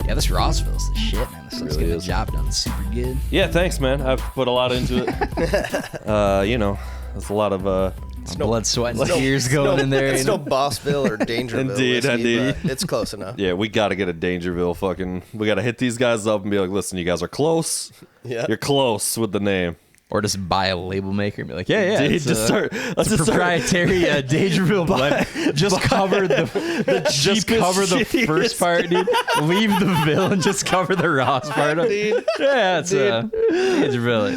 Yeah, this Rossville's the shit, man. This looks Really getting the job done super good. Yeah, thanks, man. I've put a lot into it. You know, there's a lot of Blood, sweat, and tears going in there. It's no Bossville or Dangerville. Indeed, whiskey, indeed. but it's close enough. yeah, we got to get a Dangerville fucking. We got to hit these guys up and be like, listen, you guys are close. Yeah. You're close with the name. Or just buy a label maker and be like, yeah, Dude, it's just start. Let's a just proprietary Dangerville blend. Just cover the just cover the shittiest. first part, dude. Leave the Ville and just cover the Ross part. Dude. Yeah, it's Dangerville.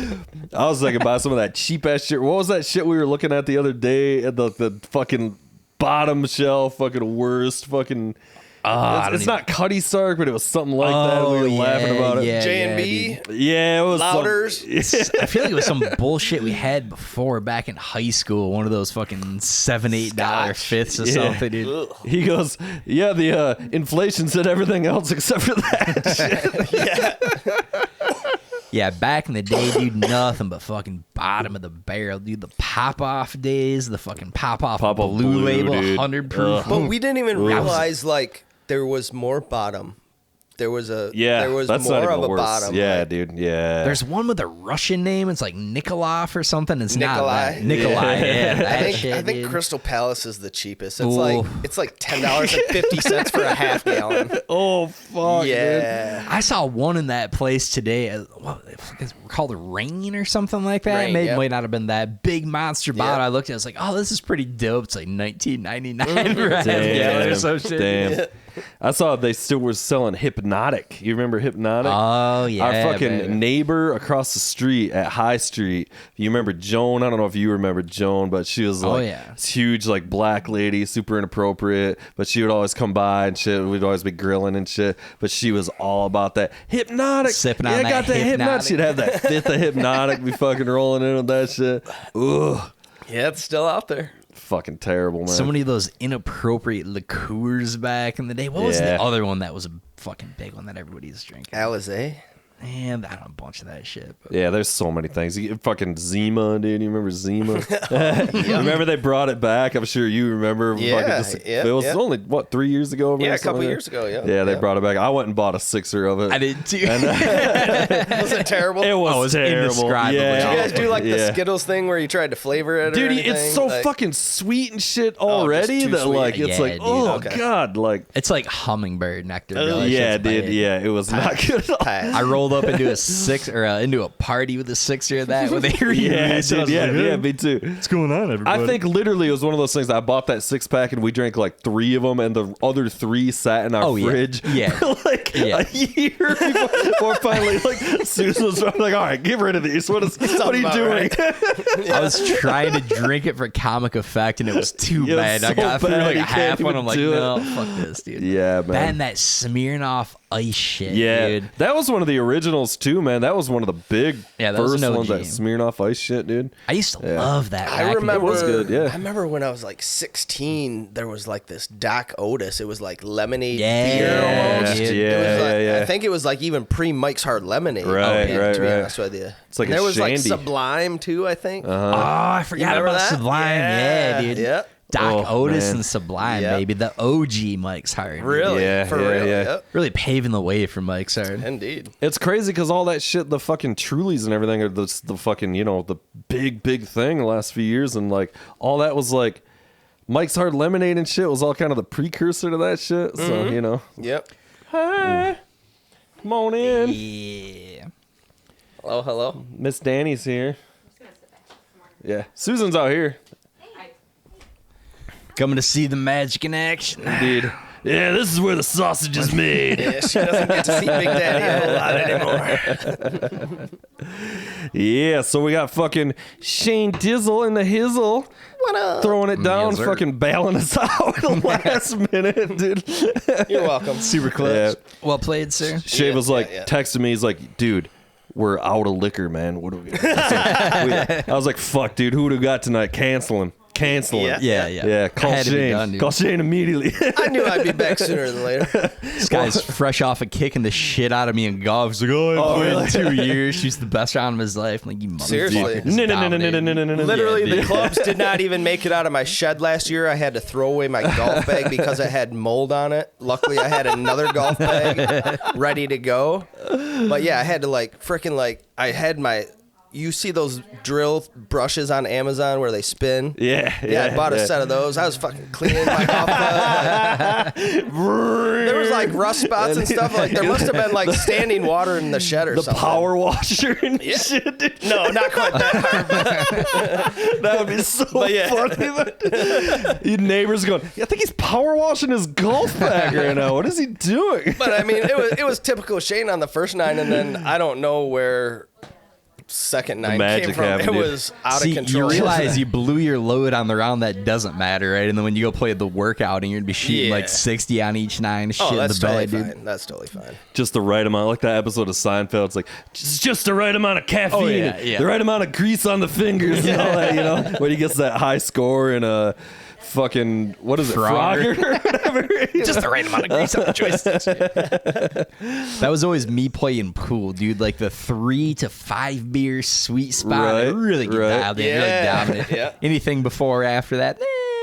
I was thinking about some of that cheap ass shit. What was that shit we were looking at the other day at the fucking bottom shelf, fucking worst fucking. It's not Cuddy Sark, but it was something like that. We were laughing about it. Yeah, J&B. Yeah, it was Louders. I feel like it was some bullshit we had before back in high school. One of those fucking $7-8 fifths or something, dude. He goes, yeah, the inflation said everything else except for that shit. Yeah, back in the day, dude, nothing but fucking bottom of the barrel, dude. The pop-off days, the fucking pop-off blue label, dude. 100 proof. But we didn't even realize, like, there was more bottom. There was that's more not even of a worse. bottom. Yeah, like, dude. Yeah. There's one with a Russian name. It's like Nikolov or something. It's Nikolai. not that. Nikolai. Yeah, that I shit, think dude. Crystal Palace is the cheapest. It's Ooh. like $10.50 for a half gallon. Oh fuck. Yeah. I saw one in that place today. What it's called Rain or something like that. Rain, Might not have been that big monster bottle. I looked at it. I was like, oh, this is pretty dope. It's like $19.99 for a half gallon or some shit. Damn. Yeah. I saw they still were selling Hypnotic. You remember Hypnotic? Oh, yeah. Our fucking baby. neighbor across the street at High Street. You remember Joan? I don't know if you remember Joan, but she was like this huge like black lady, super inappropriate. But she would always come by and shit. We'd always be grilling and shit. But she was all about that Hypnotic. Sipping yeah, on I got that the Hypnotic. She'd have that fifth of Hypnotic. Be fucking rolling in on that shit. Ugh. Yeah, it's still out there. Fucking terrible, man. So many of those inappropriate liqueurs back in the day. What was the other one that was a fucking big one that everybody was drinking? Alizé. And I don't know, a bunch of that shit. But. Yeah, there's so many things. Fucking Zima, dude. You remember Zima? Remember they brought it back? I'm sure you remember. Yeah, it was only, what, 3 years ago? Yeah, a couple years ago, yeah. Yeah, they brought it back. I went and bought a sixer of it. I did too. Was it terrible? It was terrible. indescribable. Yeah. Did you guys do like the Skittles thing where you tried to flavor it? Dude, or it's anything? so Like, fucking sweet and shit already too that sweet. like it's Yeah, like dude. oh Okay. god, like It's like hummingbird nectar. Really. yeah, Shit's dude, bad. yeah, it was not good at all. pass. I rolled up into into a party with a sixer of that when they were Yeah, dude, yeah, me too. What's going on, everybody? I think literally it was one of those things. I bought that 6-pack and we drank like 3 of them, and the other 3 sat in our fridge. Yeah. for like a year before finally, like Susan was like, "All right, get rid of these. What are you about doing?" right. I was trying to drink it for comic effect, and it was too Yeah, it was bad. I so got through bad, like you a can't half one. even I'm like, do it. no, fuck this, dude. Yeah, That man. and that Smirnoff ice shit, Yeah, dude. that was one of the originals too, man. That was one of the big Yeah, that was first an ones. That OG. Smirnoff ice shit, dude. I used to love that. I back in the remember. It was good, yeah. I remember when I was like 16. There was like this Doc Otis. It was like lemonade Yeah, beer almost. dude. It was like, Yeah. I think it was like even pre Mike's Hard Lemonade. Right, to be right. honest with you, It's like and a there was like shandy. Sublime too. I think. Oh, I forgot remember about that? Sublime. Yeah, dude. Yeah. Doc Oh, Otis man. and Sublime, Yep. baby. The OG Mike's Hard. dude. Really? Yeah, For yeah, real? yeah. Yep. Really paving the way for Mike's Hard. Indeed. It's crazy because all that shit, the fucking Trulies and everything, are the fucking, you know, the big thing the last few years, and like all that was like Mike's Hard Lemonade and shit was all kind of the precursor to that shit. So you know, Yep. hey, come on in, Yeah. Hello. Miss Danny's here. Yeah, Susan's out here. Coming to see the magic in action. Indeed. Yeah, this is where the sausage is made. Yeah, she doesn't get to see Big Daddy a whole lot anymore. Yeah, so we got fucking Shane-dizzle in the hizzle. What up? Throwing it down, Yes, sir. fucking bailing us out at the last minute, dude. You're welcome. Super clutch. Yeah. Well played, sir. Shay Yeah, was like, yeah. texting me, he's like, dude, we're out of liquor, man. What are we gonna do? I was like, fuck, dude, who do we got tonight? Cancel him. canceling. Yeah. Call Shane. Done, Call Shane immediately. I knew I'd be back sooner than later. This guy's fresh off of kicking the shit out of me in golf. He's like, I played in 2 years. She's the best round of his life. I'm like, you Seriously. motherfucker. Literally, the clubs did not even make it out of my shed last year. I had to throw away my golf bag because it had mold on it. Luckily, I had another golf bag ready to go. But yeah, I had to I had my. You see those drill brushes on Amazon where they spin? Yeah. I bought a set of those. I was fucking cleaning my golf club. There was like rust spots and stuff. Like there must have been like standing water in the shed or something. The power washer and shit. Dude. No, not quite that hard. That would be so funny. Your neighbor's going, I think he's power washing his golf bag right now. What is he doing? But I mean, it was typical Shane on the first 9, and then I don't know where second 9 came from. It was out of control. You realize you blew your load on the round that doesn't matter, right? And then when you go play the workout and you're gonna be shooting like 60 on each 9, shit that's in the totally bed, fine. dude. That's totally fine. Just the right amount, like that episode of Seinfeld. It's like just the right amount of caffeine, the right amount of grease on the fingers, and all that, when he gets that high score and fucking what is it, Frogger or whatever. Just the right amount of grease on the joysticks. That was always me playing pool, dude. Like the 3 to 5 beer sweet spot. I really get dialed in, really dominant. Anything before or after that,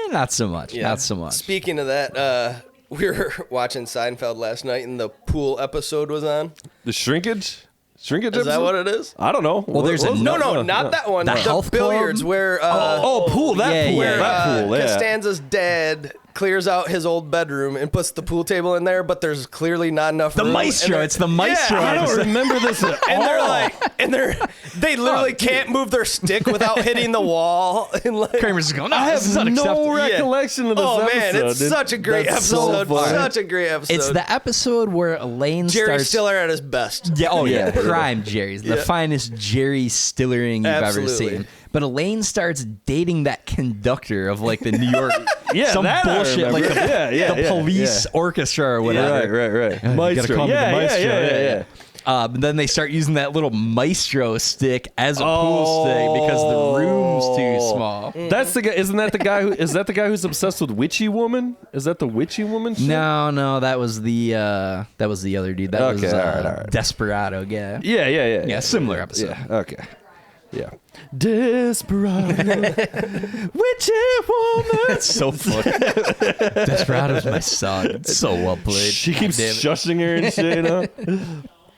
not so much. Not so much. Speaking of that, we were watching Seinfeld last night, and the pool episode was on. The shrinkage. Shrinkage Is episode? that what it is? I don't know. Well, there's No, not that one. The health billiards club? where pool. That pool. where That pool. Yeah. Costanza's dad clears out his old bedroom and puts the pool table in there, but there's clearly not enough room. Maestro. It's the Maestro. I don't remember this at all. And they're like, they literally can't move their stick without hitting the wall. And like, Kramer's just going, I have no recollection of this episode. Man, it's such a great episode. Such a great episode. It's the episode where Elaine Jerry starts... Stiller at his best. Yeah, prime Jerry's. The finest Jerry Stillering you've ever seen. But Elaine starts dating that conductor of like the New York, some bullshit, like the police orchestra or whatever. Right. Maestro. Yeah. But then they start using that little Maestro stick as a pool stick because the room's too small. That's the guy. Isn't that the guy? Is that the guy who's obsessed with Witchy Woman? Is that the Witchy Woman? Shit? No, that was the other dude. That was all right. Desperado. Yeah. Yeah. Similar episode. Yeah. Okay. Yeah. Desperado. Witchy Woman. That's so funny. Desperado's my song. It's so well played. She keeps shushing her and shit.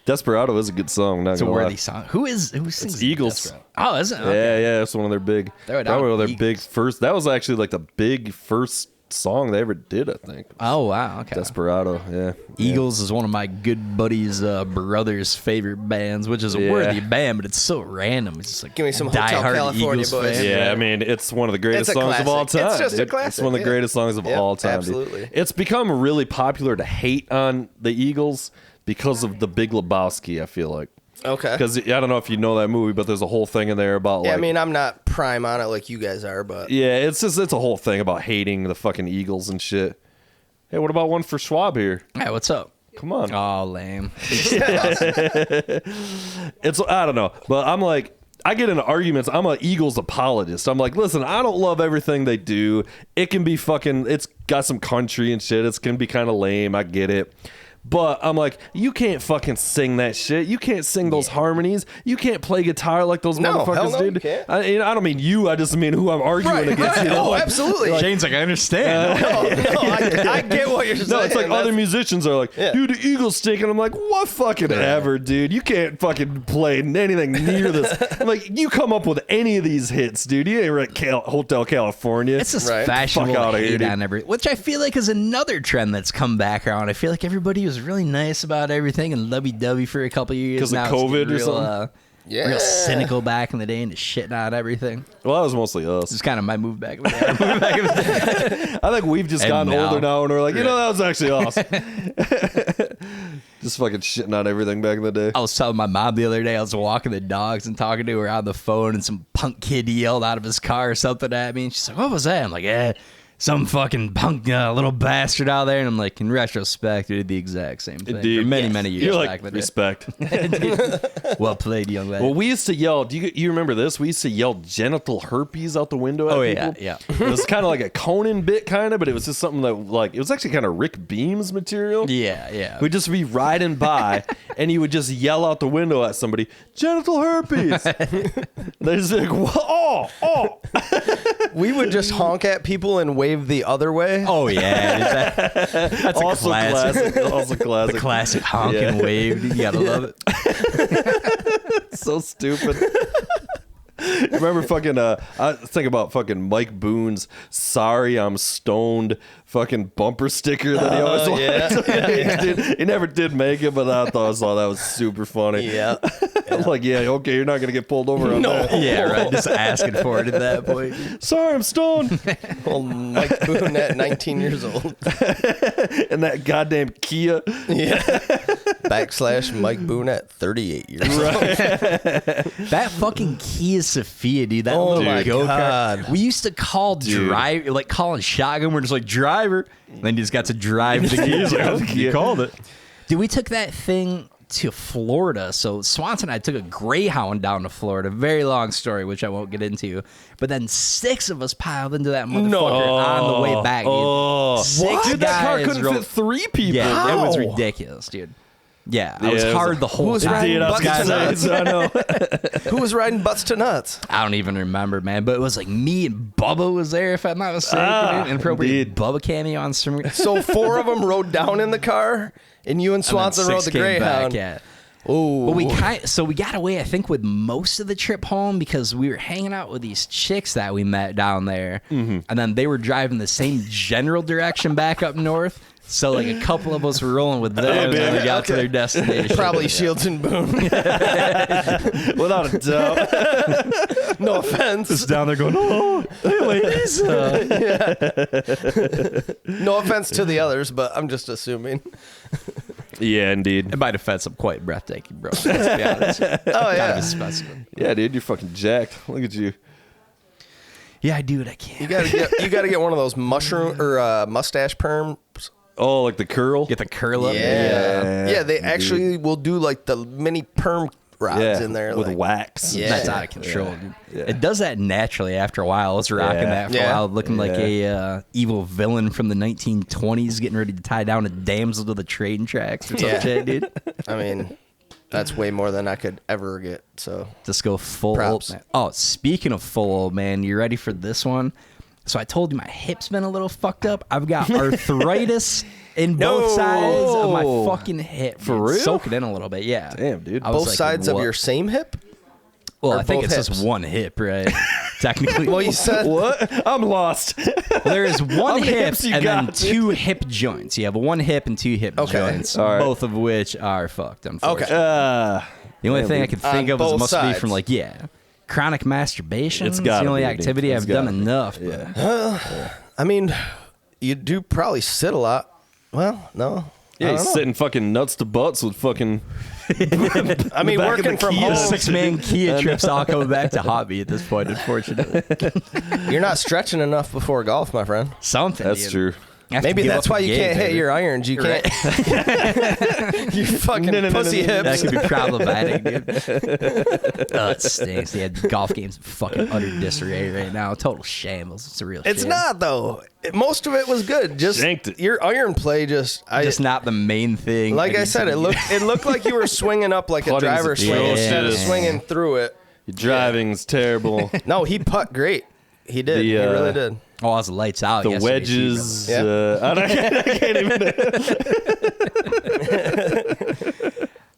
Desperado is a good song. Not it's a gonna worthy lie. song. Who sings It's Eagles? Desperado? Oh, is it? Okay. Yeah. It's one of their big. Probably one of their big first. That was actually like the big first song they ever did, I think. Oh wow. Okay. Desperado. Yeah. Eagles is one of my good buddies' brother's favorite bands, which is a worthy band, but it's so random. It's just like give me some Hotel California Eagles boys. fan. Yeah, I mean, it's one of the greatest songs classic. of all time. It's just a dude. classic. It's one of the greatest songs of all time. Absolutely. Dude. It's become really popular to hate on the Eagles because of The Big Lebowski, I feel like. Okay. Because I don't know if you know that movie, but there's a whole thing in there about I mean, I'm not prime on it like you guys are, but yeah, it's a whole thing about hating the fucking Eagles and shit. Hey, what about one for Schwab here? Hey, what's up? Come on. Oh, lame. It's I don't know, but I'm like, I get into arguments. I'm an Eagles apologist. I'm like, listen, I don't love everything they do. It can be fucking. It's got some country and shit. It can be kind of lame. I get it. But I'm like, you can't fucking sing that shit. You can't sing those harmonies. You can't play guitar like those motherfuckers no, did. You can't. I don't mean you. I just mean who I'm arguing against. Right. You know? Oh, absolutely. Shane's like, I understand. I get what you're saying. No, it's like other musicians are like, dude, the Eagles stink. And I'm like, what fucking ever, dude. You can't fucking play anything near this. I'm like, you come up with any of these hits, dude. You ain't right Hotel California. It's just fashionable Fuck to outta hate here, on every, which I feel like is another trend that's come back around. I feel like everybody was really nice about everything and lovey-dovey for a couple of years. Because of now COVID it's or something? Real cynical back in the day and just shitting on everything. Well, that was mostly us. It's kind of my move back in the day. I think we've just gotten older now and we're like, that was actually awesome. Just fucking shitting on everything back in the day. I was telling my mom the other day, I was walking the dogs and talking to her on the phone, and some punk kid yelled out of his car or something at me. And she's like, what was that? I'm like, some fucking punk little bastard out there. And I'm like, in retrospect, it did the exact same thing. Dude, for many years You're back. like, respect. Well played, young lad. Well, we used to yell. Do you remember this? We used to yell genital herpes out the window at people. Yeah. It was kind of like a Conan bit, kind of, but it was just something that, like, it was actually kind of Rick Beams material. Yeah. We'd just be riding by, and you would just yell out the window at somebody, genital herpes. They're just like, oh. We would just honk at people and wave the other way. Oh, yeah. That's Also a classic. Also classic. The classic honking wave. You gotta love it. So stupid. You remember fucking I think about fucking Mike Boone's "Sorry I'm Stoned" fucking bumper sticker that he always wanted. He never did make it, but I thought that was super funny. Yeah. I'm like, yeah, okay, you're not gonna get pulled over on that. Yeah, right. Just asking for it at that point. Sorry, I'm stoned. Well, Mike Boone at 19 years old. And that goddamn Kia. Yeah. / Mike Boone at 38 years old. That fucking Kia Sophia, dude. That Oh little my go-kart. God. We used to call drive, like calling shotgun. We're just like, driver. And then you just got to drive the Kia. You called it. Dude, we took that thing to Florida. So Swanson and I took a Greyhound down to Florida. Very long story, which I won't get into. But then 6 of us piled into that motherfucker on the way back, dude. 6 Dude, that car guys couldn't fit 3 people. Yeah, it was How? ridiculous, dude. Yeah, I was it was hard the whole was time. riding Dude, I was butts gonna to say, nuts? Who was riding butts to nuts? I don't even remember, man. But it was like me and Bubba was there, if I'm not mistaken. Inappropriate indeed. Bubba cameo on some. So 4 of them rode down in the car, and you and Swanson rode the Greyhound. Yeah. Oh, But we got away, I think, with most of the trip home because we were hanging out with these chicks that we met down there, and then they were driving the same general direction back up north. So like a couple of us were rolling with them, and then we got to their destination. probably Shields and Boone. Without a doubt. No offense. Just down there going, oh, hey, ladies. No offense to the others, but I'm just assuming. Yeah, indeed. In my defense, I'm quite breathtaking, bro. Let's be honest. Oh, Kind of yeah. a specimen. Yeah, dude, you're fucking jacked. Look at you. Yeah, I do what I can. You gotta get one of those mushroom or mustache perms. Oh, like the curl? Get the curl up. Yeah, they actually will do like the mini perm rods in there with like, wax. Yeah. That's out of control, dude. Yeah. It does that naturally after a while. I was rocking that for a while, looking like a evil villain from the 1920s, getting ready to tie down a damsel to the train tracks or some shit, dude. I mean, that's way more than I could ever get. So Just go full Props. old man. Oh, speaking of full old man, you ready for this one? So I told you my hip's been a little fucked up. I've got arthritis in both sides of my fucking hip. For dude. real? Soak it in a little bit, yeah. Damn, dude. I was both like, sides of what? your same hip? Well, or I think both it's hips? just one hip, right? Technically. Well, you said What? I'm lost. There is one many hip hips you and got, then 2 hip joints. You have 1 hip and 2 hip joints, All right. both of which are fucked, unfortunately. okay. The only thing I could think On of is both must be sides. from chronic masturbation. It's It's gotta the only be, dude. activity It's I've done gotta be. enough. Yeah. I mean, you do probably sit a lot. Well, no. Yeah, I he's don't know. sitting fucking nuts to butts with fucking. I mean, back of working the from Kia. home, 6-man Kia trips all coming back to hobby at this point, unfortunately. you're not stretching enough before golf, my friend. Something. That's dude. true. I have to Maybe give that's up why a you game, can't hit baby. your irons. You can't. You fucking pussy That hips. could be problematic, dude. It stinks. Yeah, golf game's fucking utter disarray right now. Total shambles. It's a real It's shame. not though. Most of it was good. Just Shanked it. your iron play. Just not the main thing. like I need said, to it be- looked like you were swinging up like a Putting's driver swing instead of atrocious. swinging through it. Your driving's terrible. No, he putt great. He did. The, He really did. Oh, I was lights out. The yesterday, wedges. too, I can't even.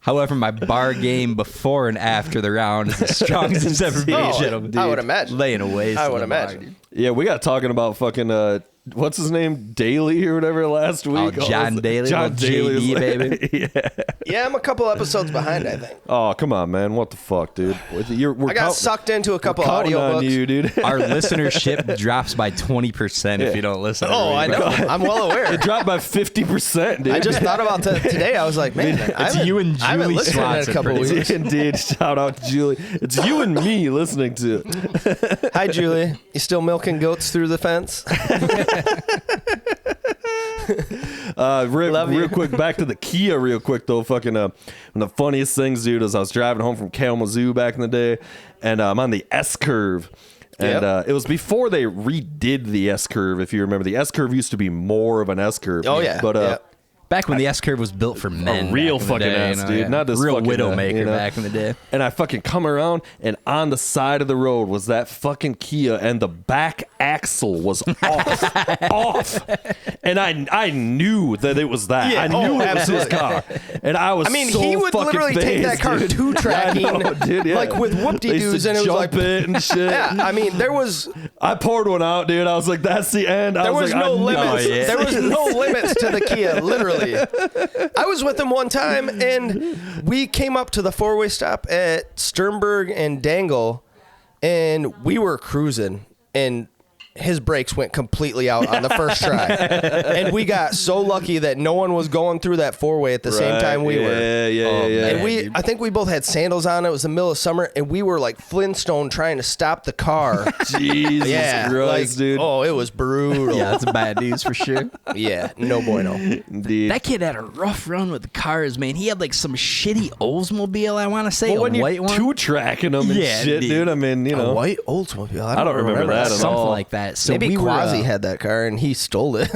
However, my bar game before and after the round is as strong as it's ever been. Oh, gentlemen. I would imagine. Laying away. I would imagine. Yeah, we got talking about fucking what's his name, Daly or whatever last week. John Daly, John little Daly, was JD, like- baby. Yeah. Yeah, I'm a couple episodes behind. I think Oh, come on, man. What the fuck, dude? I got sucked into a couple counting on audiobooks. you, dude. Our listenership drops by 20% if you don't listen. Oh, I every know. week. I'm well aware. It dropped by 50%, dude. I just thought about that today. I was like, man, you and I haven't Julie listened in a Swanson, couple pretty weeks. Indeed. Shout out Julie. It's you and me listening to it. Hi, Julie. You still milking goats through the fence? Real quick, back to the Kia real quick, though. Fucking, one of the funniest things, dude, is I was driving home from Kalamazoo back in the day, and I'm on the S-curve. And it was before they redid the S-curve, if you remember. The S-curve used to be more of an S-curve. Oh, yeah. But back when the S-curve was built for men. A real fucking S, dude. Not this real fucking, widowmaker back in the day. And I fucking come around, and on the side of the road was that fucking Kia, and the back axle was off. And I knew that it was that. Yeah, I knew it was his absolutely. car. And I was so he would fucking literally take that phased, car dude. two-tracking, I know, dude, yeah. like with They used whoop-de-doos, to and it was jump like... it and shit. Yeah, I mean, there was I poured one out, dude. I was like, that's the end. no limits. yeah. There was no limits to the Kia, literally. I was with him one time, and we came up to the four-way stop at Sternberg and Dangle, and we were cruising, and his brakes went completely out on the first try. And we got so lucky that no one was going through that four-way at the same time we were. Yeah. And I think we both had sandals on. It was the middle of summer, and we were like Flintstone trying to stop the car. Jesus Christ, dude. Oh, it was brutal. Yeah, that's bad news for sure. Yeah, no bueno. Indeed. That kid had a rough run with the cars, man. He had like some shitty Oldsmobile, I want to say, Well, when a you're white one. two-tracking them and Yeah, shit, dude. I mean, you know. A white Oldsmobile. I don't remember that at Something all. like that. So Maybe we were, Quasi had that car and he stole it.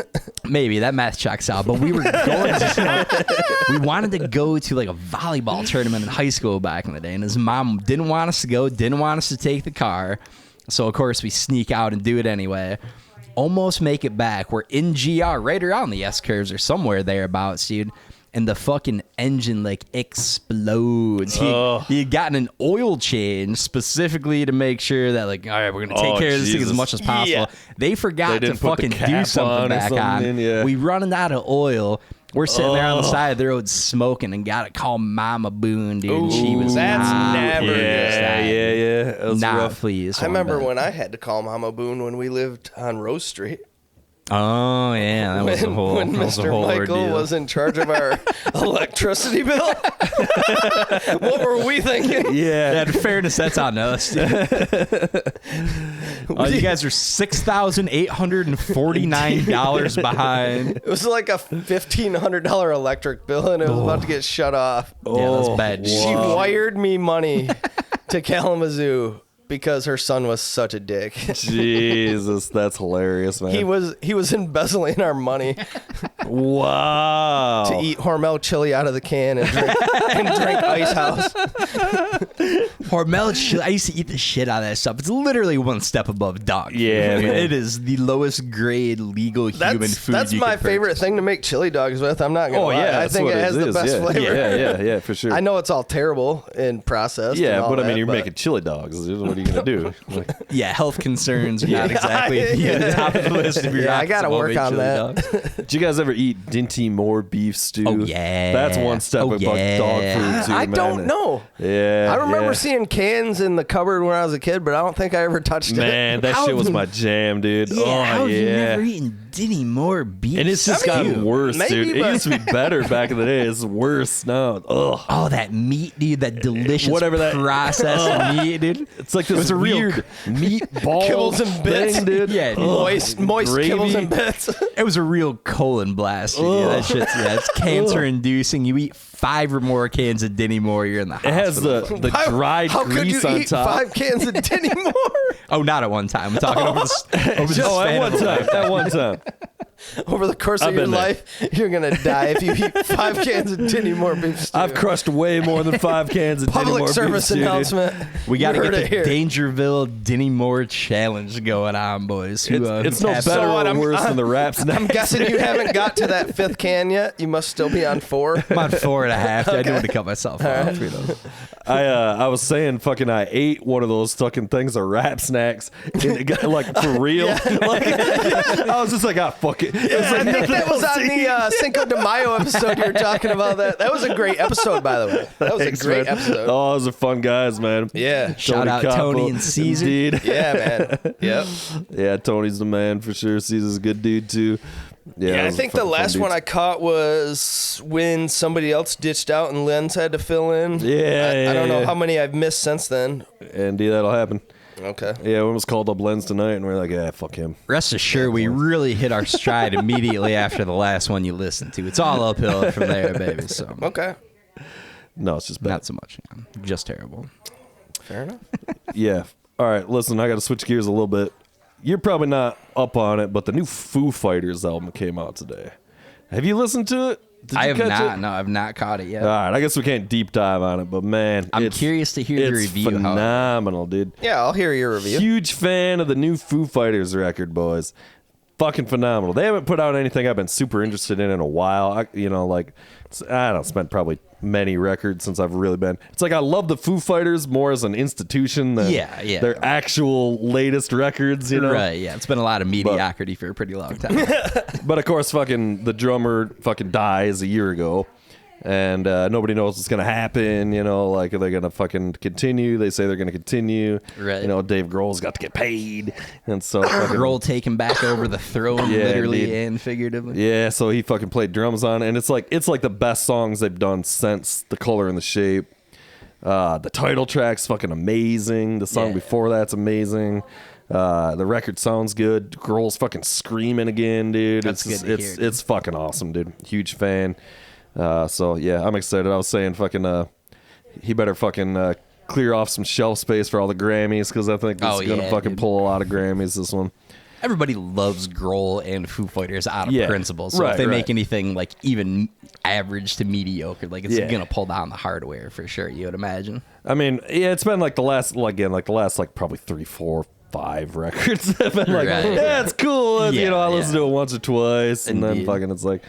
maybe that math checks out, but we were going to, we wanted to go to like a volleyball tournament in high school back in the day, and his mom didn't want us to go, didn't want us to take the car. So of course we sneak out and do it anyway. Almost make it back. We're in GR right around the S-curves or somewhere thereabouts, dude. And the fucking engine like explodes. He had gotten an oil change specifically to make sure that like, all right, we're gonna take care of this thing as much as possible. Yeah. They forgot to didn't put the fucking do cap something on or back on. something, yeah. We running out of oil. We're sitting there on the side of the road smoking and got to call Mama Boone, dude. And she was that's not never pleased. Yeah. It was Not rough. pleased. I remember one bit. when I had to call Mama Boone when we lived on Rose Street. Oh yeah, that was a whole. When that was a Mr. whole Michael ordeal. was in charge of our electricity bill. What were we thinking? Yeah, in fairness, that's on us. You guys are $6,849 behind. It was like a $1,500 electric bill, and it was about to get shut off. Yeah, that's bad. She wired me money to Kalamazoo because her son was such a dick. Jesus, that's hilarious, man. He was embezzling our money Wow. to eat Hormel chili out of the can and drink Ice House. Hormel chili. I used to eat the shit out of that stuff. It's literally one step above dog food. Yeah, I mean, man. it is the lowest grade legal human food. That's you my could favorite purchase. thing to make chili dogs with. I'm not gonna lie. I that's think what it has the is, best yeah. flavor. Yeah, for sure. I know it's all terrible in process. Yeah, and all but I mean, that, you're but making chili dogs. What are you gonna do? Like, Yeah, health concerns are not exactly at the top of the list of your Yeah, I gotta options work about on chili that. dogs. did you guys ever eat Dinty Moore beef stew? Oh, yeah. That's one step Oh, above yeah. dog food too, I man. don't know. Yeah, I remember yeah. seeing cans in the cupboard when I was a kid, but I don't think I ever touched it. Man, that How shit was have you- my jam, dude. Yeah, oh how have you yeah. never eaten Denny Moore beef? And it's just I mean, gotten worse, maybe, dude. It but- used to be better back in the day. It's worse now. Ugh. Oh, that meat, dude. That delicious Whatever that- processed meat, dude. It's like this was a real- weird meatball Kibbles and bits. thing, dude. Yeah, dude. Moist Gravy. kibbles and bits. It was a real colon blast. Dude. Yeah, that shit's it's cancer inducing. You eat 5 or more cans of Denny Moore, you're in the It hospital. has the dried How could you grease on eat top. 5 cans of Denny Moore? Oh, not at one time. I'm talking over the Oh, span at of one a time. lifetime. At one time. Over the course of I've your been there. life, you're gonna die if you eat 5 cans of Denny Moore beef stew. I've crushed way more than 5 cans of Dinty Public Moore service beef stew, dude. announcement. We got to You get heard the it here. Dangerville Denny Moore challenge going on, boys. It's no taps- better So what, or I'm- worse than the wraps. I'm guessing you haven't got to that 5th can yet. You must still be on 4. I'm on 4.5. I do want to cut myself off. You know. I was saying, fucking, I ate one of those fucking things of wrap snacks, and it got, like, for real. Like, I was just like, ah, fuck it. It was I like think nothing that was else on to eat. the Cinco de Mayo episode you were talking about that. That was a great episode, by the way. That was Thanks, a great man. episode. Oh, those are fun guys, man. Yeah. Shout out Tony and Caesar. Indeed. Yeah, man. Yep. Yeah, Tony's the man for sure. Caesar's a good dude too. Yeah, I those are think the fucking fun last one dudes. I caught was when somebody else ditched out and Lenz had to fill in. Yeah, I don't know yeah. how many I've missed since then. Indeed, that'll happen. Okay. Yeah, one was called Up Lens Tonight, and we're like, yeah, fuck him. Rest assured, we really hit our stride immediately after the last one you listened to. It's all uphill from there, baby. So Okay. No, it's just bad. not so much. Yeah. Just terrible. Fair enough. Yeah. All right, listen, I got to switch gears a little bit. You're probably not up on it, but the new Foo Fighters album came out today. Have you listened to it? Did I you have catch not. it? No, I've not caught it yet. All right, I guess we can't deep dive on it, but man, I'm curious to hear the review. It's phenomenal, dude. Yeah, I'll hear your review. Huge fan of the new Foo Fighters record, boys. Fucking phenomenal. They haven't put out anything I've been super interested in a while. I don't spent probably many records since I've really been. It's like I love the Foo Fighters more as an institution than their actual latest records, you know? Right, yeah. It's been a lot of mediocrity for a pretty long time. But of course, fucking the drummer fucking dies a year ago. And nobody knows what's going to happen, you know, like, are they going to fucking continue? They say they're going to continue. Right. You know, Dave Grohl's got to get paid. And so Grohl taking back over the throne, literally and figuratively. Yeah, so he fucking played drums on it. And it's like the best songs they've done since The Color and the Shape. The title track's fucking amazing. The song before that's amazing. The record sounds good. Grohl's fucking screaming again, dude. That's good to hear, dude. It's fucking awesome, dude. Huge fan. So yeah, I'm excited. I was saying fucking he better fucking clear off some shelf space for all the Grammys, because I think he's gonna fucking pull a lot of Grammys this one. Everybody loves Grohl and Foo Fighters out of principle. So if they make anything like even average to mediocre, like it's gonna pull down the hardware for sure, you would imagine. I mean, yeah, it's been like the last probably 3, 4, 5 records have been like, yeah, it's cool. You know, I listen to it once or twice, and then fucking it's like,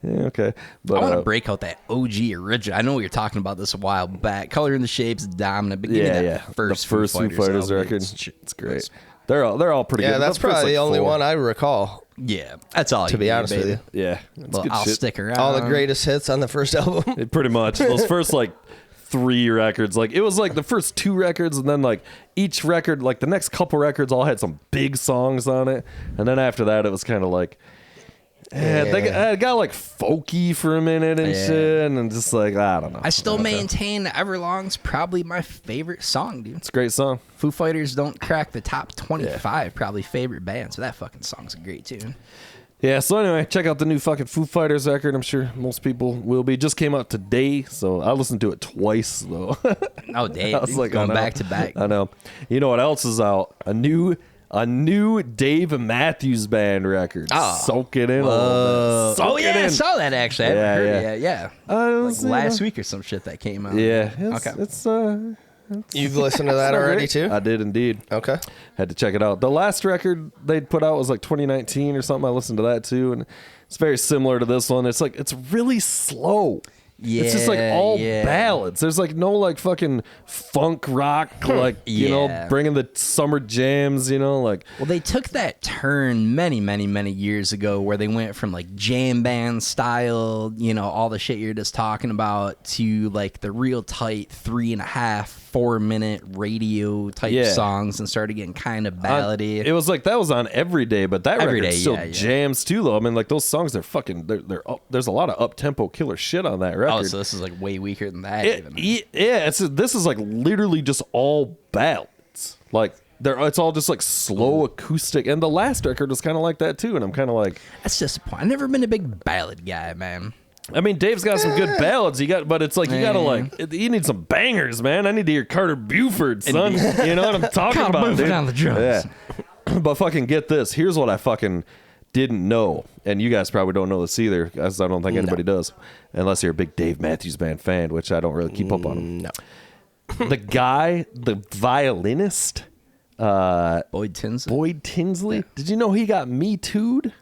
yeah, okay. But I want to break out that OG original. I know we were talking about this a while back. Color and the Shape's dominant. But first Foo Fighters record. It's great. They're all pretty good. Yeah, that's probably the only one I recall. Yeah, that's all. To be honest with you, yeah, well, I'll stick around. All the greatest hits on the first album. Pretty much those first like 3 records, like it was like the first 2 records, and then like each record, like the next couple records, all had some big songs on it, and then after that, it was kind of like. It got like folky for a minute and shit, and just like, I don't know. I still maintain Everlong's probably my favorite song, dude. It's a great song. Foo Fighters don't crack the top 25 probably favorite bands, so that fucking song's a great tune. Yeah, so anyway, check out the new fucking Foo Fighters record. I'm sure most people will be. Just came out today, so I listened to it twice, though. Oh, damn. I was like, going back to back. I know. You know what else is out? A new Dave Mathews Band record. Soak it in a little bit. Oh, yeah, I saw that, actually. I haven't heard it yet. Like last week or some shit that came out. Yeah. You've listened to that already, too? I did, indeed. Okay. Had to check it out. The last record they'd put out was like 2019 or something. I listened to that, too, and it's very similar to this one. It's like, it's really slow. Yeah, it's just like all ballads. There's like no like fucking funk rock, like, you know, bringing the summer jams, you know, like. Well, they took that turn many, many, many years ago where they went from like jam band style, you know, all the shit you're just talking about, to like the real tight 3.5, 4 minute radio type songs, and started getting kind of ballady. It was like that was on Every Day, but that record still jams too, though. I mean, like those songs, they're fucking. There's a lot of up tempo killer shit on that record. Oh, so this is like way weaker than that. This is like literally just all ballads. Like it's all just like slow acoustic, and the last record was kind of like that too. And I'm kind of like, that's disappointing. I've never been a big ballad guy, man. I mean, Dave's got some good ballads. But it's like you gotta like, you need some bangers, man. I need to hear Carter Buford, son. You know what I'm talking about, dude? On the drums. Yeah. But fucking get this. Here's what I fucking didn't know, and you guys probably don't know this either, as I don't think anybody does, unless you're a big Dave Mathews Band fan, which I don't really keep up on him. No. The guy, the violinist, Boyd Tinsley. Yeah. Did you know he got Me Too'd?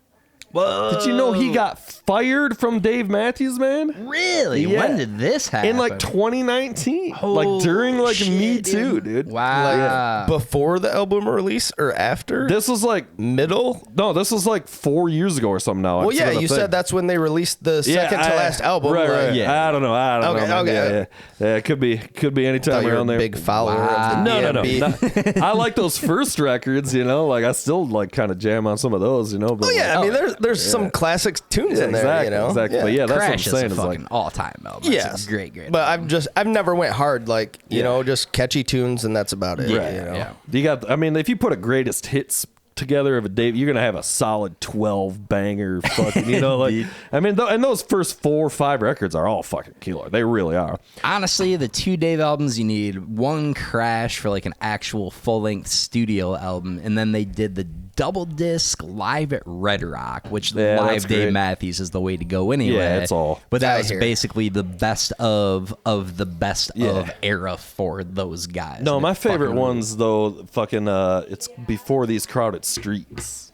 Whoa. Did you know he got fired from Dave Mathews Band? Really? Yeah. When did this happen? In like 2019. Like during like shit, Me Too, dude. Wow. Like before the album release or after? This was like middle? No, this was like 4 years ago or something now. Well, yeah, you said that's when they released the second to last album. Right. Yeah. I don't know. Okay. Yeah, it could be any time around there. Big follower of the DMB. No. I like those first records, you know, like I still like kind of jam on some of those, you know. But I mean, there's some classic tunes in there, you know. Exactly. But yeah, that's Crash what I'm saying. is a fucking all-time album. Yes, great. But I've never went hard, like you know, just catchy tunes, and that's about it. Right. You know? Yeah. You got. I mean, if you put a greatest hits together of a Dave, you're gonna have a solid 12 banger fucking, you know, like I mean, and those first 4 or 5 records are all fucking killer. They really are. Honestly, the 2 Dave albums, you need one Crash for like an actual full-length studio album, and then they did the double disc live at Red Rock, which live Dave Mathews is the way to go anyway. Yeah, it's all. But that was basically the best of the best of era for those guys. No, my favorite ones though, fucking it's Before These Crowded Streets.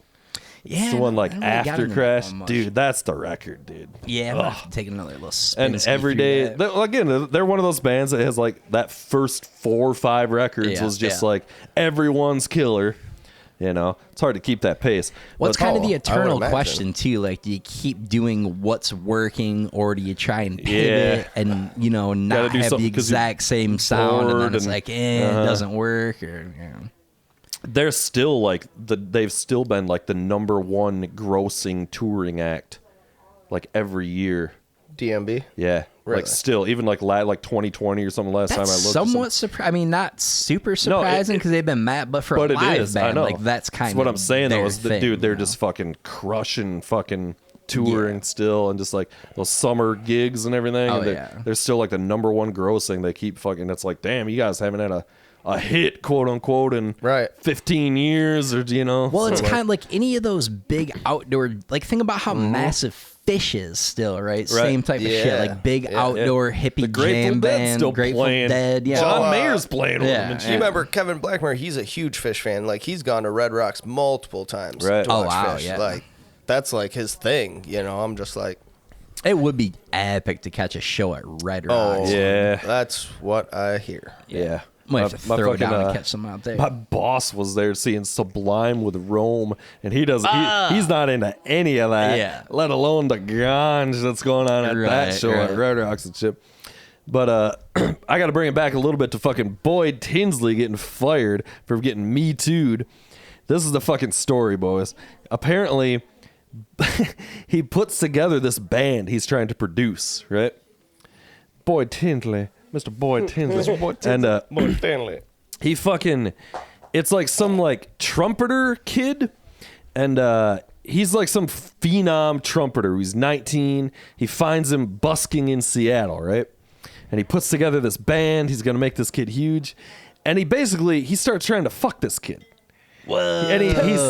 Yeah, it's the one like after Crash, dude. That's the record, dude. Yeah, I'm gonna have to take another little spin. And every day, again, they're one of those bands that has like that first 4 or 5 records was just like everyone's killer. You know, it's hard to keep that pace. Well, it's kind of the eternal question too. Like, do you keep doing what's working, or do you try and pivot and not have the exact same sound, and then it's like, it doesn't work, or They're still like they've still been like the #1 grossing touring act, like every year. DMB. Yeah. Really? Like still, even like 2020 or something. Last time I looked, somewhat surprising. I mean, not super surprising because they've been mad, but for a live band, like that's kind of what I'm saying. Though is dude, they're just fucking crushing, fucking touring still, and just like those summer gigs and everything. Oh, and they're still like the #1 grossing. They keep fucking. It's like, damn, you guys haven't had a hit, quote unquote, in 15 years, or Well, it's kind of like any of those big outdoor. Like, think about how massive Fish is still, right? Same type of shit, like big outdoor hippie jam band. Still Grateful playing. Dead, John Mayer's playing with them. You remember Kevin Blackmore? He's a huge Fish fan. Like, he's gone to Red Rocks multiple times to watch Fish. Like, that's like his thing. You know, I'm just like, it would be epic to catch a show at Red Rocks. Oh yeah, that's what I hear. Yeah. Might have to throw it down and catch some out there. My boss was there seeing Sublime with Rome, and he doesn't. He's not into any of that. Let alone the grunge that's going on at that show at Red Rocks and shit. But I got to bring it back a little bit to fucking Boyd Tinsley getting fired for getting Me Too'd. This is the fucking story, boys. Apparently, he puts together this band he's trying to produce. Right, Boyd Tinsley. Mr. Boyd Tinsley. And Boyd Stanley. He fucking, it's like some like trumpeter kid, and he's like some phenom trumpeter. He's 19. He finds him busking in Seattle, right? And he puts together this band. He's gonna make this kid huge, and he starts trying to fuck this kid. Whoa. And he's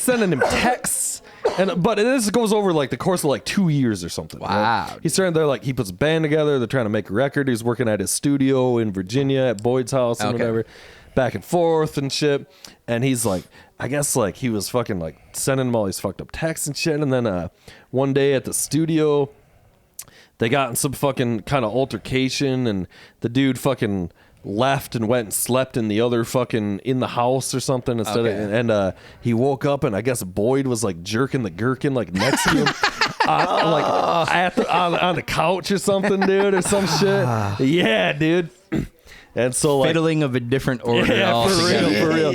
sending him texts. But this goes over like the course of like 2 years or something. Wow. Right? He's starting there, like he puts a band together. They're trying to make a record. He's working at his studio in Virginia at Boyd's house and whatever, back and forth and shit. And he's like, I guess like he was fucking like sending him all these fucked up texts and shit. And then one day at the studio, they got in some fucking kind of altercation, and the dude fucking left and went and slept in the other fucking in the house or something instead of, and he woke up, and I guess Boyd was like jerking the gherkin like next to him on the couch or something, dude, or some shit. Yeah, dude. And so like fiddling of a different order. For real.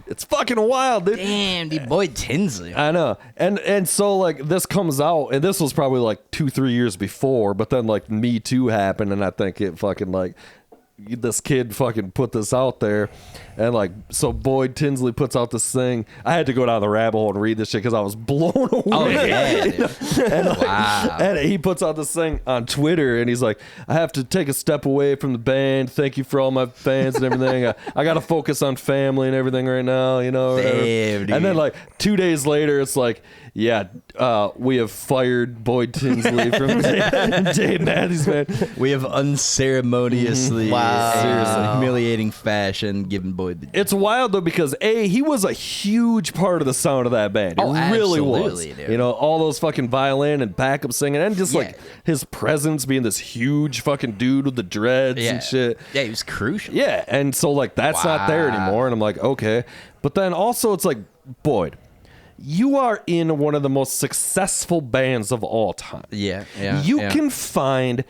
It's fucking wild, dude. Damn, dude, Boyd Tinsley. I know. And so like this comes out, and this was probably like 2-3 years before, but then like Me Too happened, and I think it fucking like this kid fucking put this out there, and like so Boyd Tinsley puts out this thing. I had to go down the rabbit hole and read this shit because I was blown away. Oh yeah, dude. And like, wow. And he puts out this thing on Twitter, and he's like, I have to take a step away from the band. Thank you for all my fans and everything. I got to focus on family and everything right now, you know. Damn, dude. And then like 2 days later, it's like, yeah, we have fired Boyd Tinsley from Dave Mathews Band. We have unceremoniously, seriously, humiliating fashion given Boyd the... It's wild though, because he was a huge part of the sound of that band. It really was. Dude. You know, all those fucking violin and backup singing, and just like his presence being this huge fucking dude with the dreads and shit. Yeah, he was crucial. Yeah, and so like that's not there anymore, and I'm like, okay. But then also it's like, Boyd, you are in one of the most successful bands of all time. Yeah. You can find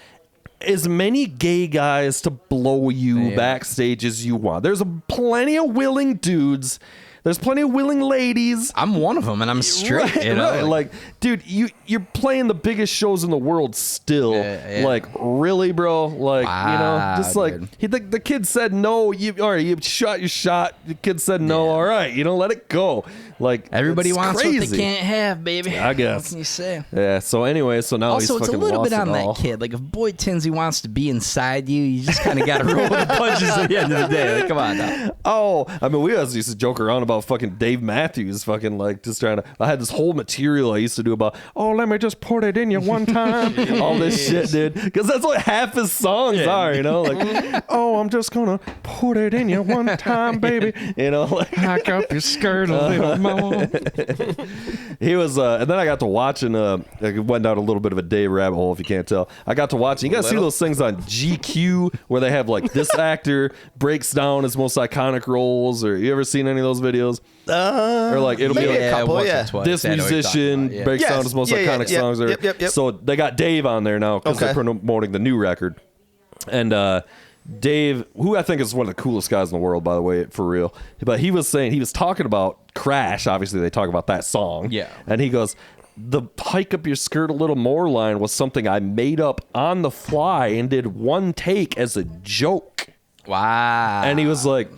as many gay guys to blow you backstage as you want. There's plenty of willing dudes There's plenty of willing ladies. I'm one of them, and I'm straight. Right, you know? right. Like, dude, you're playing the biggest shows in the world still. Yeah. Like, really, bro? Like, wow, you know, just like the kid said no. All right, you shot your shot. The kid said no. All right, you know, let it go. Like, everybody wants crazy. what they can't have, baby. I guess. What can you say? Yeah. So anyway, so now Also, he's it's a fucking little lost bit on it that all. kid. Like, if Boyd Tinsley wants to be inside you, you just kind of got to roll with the punches at the end of the day. Like, come on now. Oh, I mean, we always used to joke around about fucking Dave Mathews, fucking like just trying to. I had this whole material I used to do about. Oh, let me just put it in you one time. All this shit, dude, because that's what half his songs are. You know, like, oh, I'm just gonna put it in you one time, baby. You know, like, hack up your skirt a little more. He was, and then I got to watching. I went down a little bit of a Dave rabbit hole, if you can't tell. I got to watching. You guys see those things on GQ where they have like this actor breaks down his most iconic roles, or you ever seen any of those videos? Or like it'll be like a couple, this musician breaks down his most iconic songs. Or, so they got Dave on there now because they're promoting the new record, and Dave, who I think is one of the coolest guys in the world, by the way, for real. But he was talking about Crash. Obviously, they talk about that song. Yeah. And he goes, the hike up your skirt a little more line was something I made up on the fly and did one take as a joke. Wow. And he was like,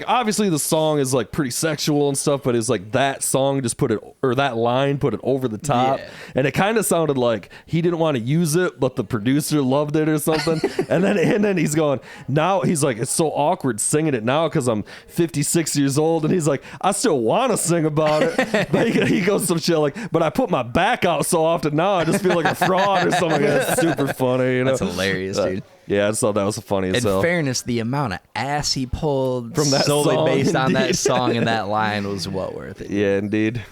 obviously the song is like pretty sexual and stuff, but it's like that song just that line put it over the top. Yeah. And it kind of sounded like he didn't want to use it, but the producer loved it or something. and then he's going, now he's like, it's so awkward singing it now because I'm 56 years old. And he's like, I still want to sing about it. But he goes some shit like, but I put my back out so often now I just feel like a fraud or something. That's super funny. You know? That's hilarious, dude. Yeah, I just thought that was funny as hell. In fairness, the amount of ass he pulled from that solely song, based on that indeed. song and that line was well worth it. Yeah, indeed.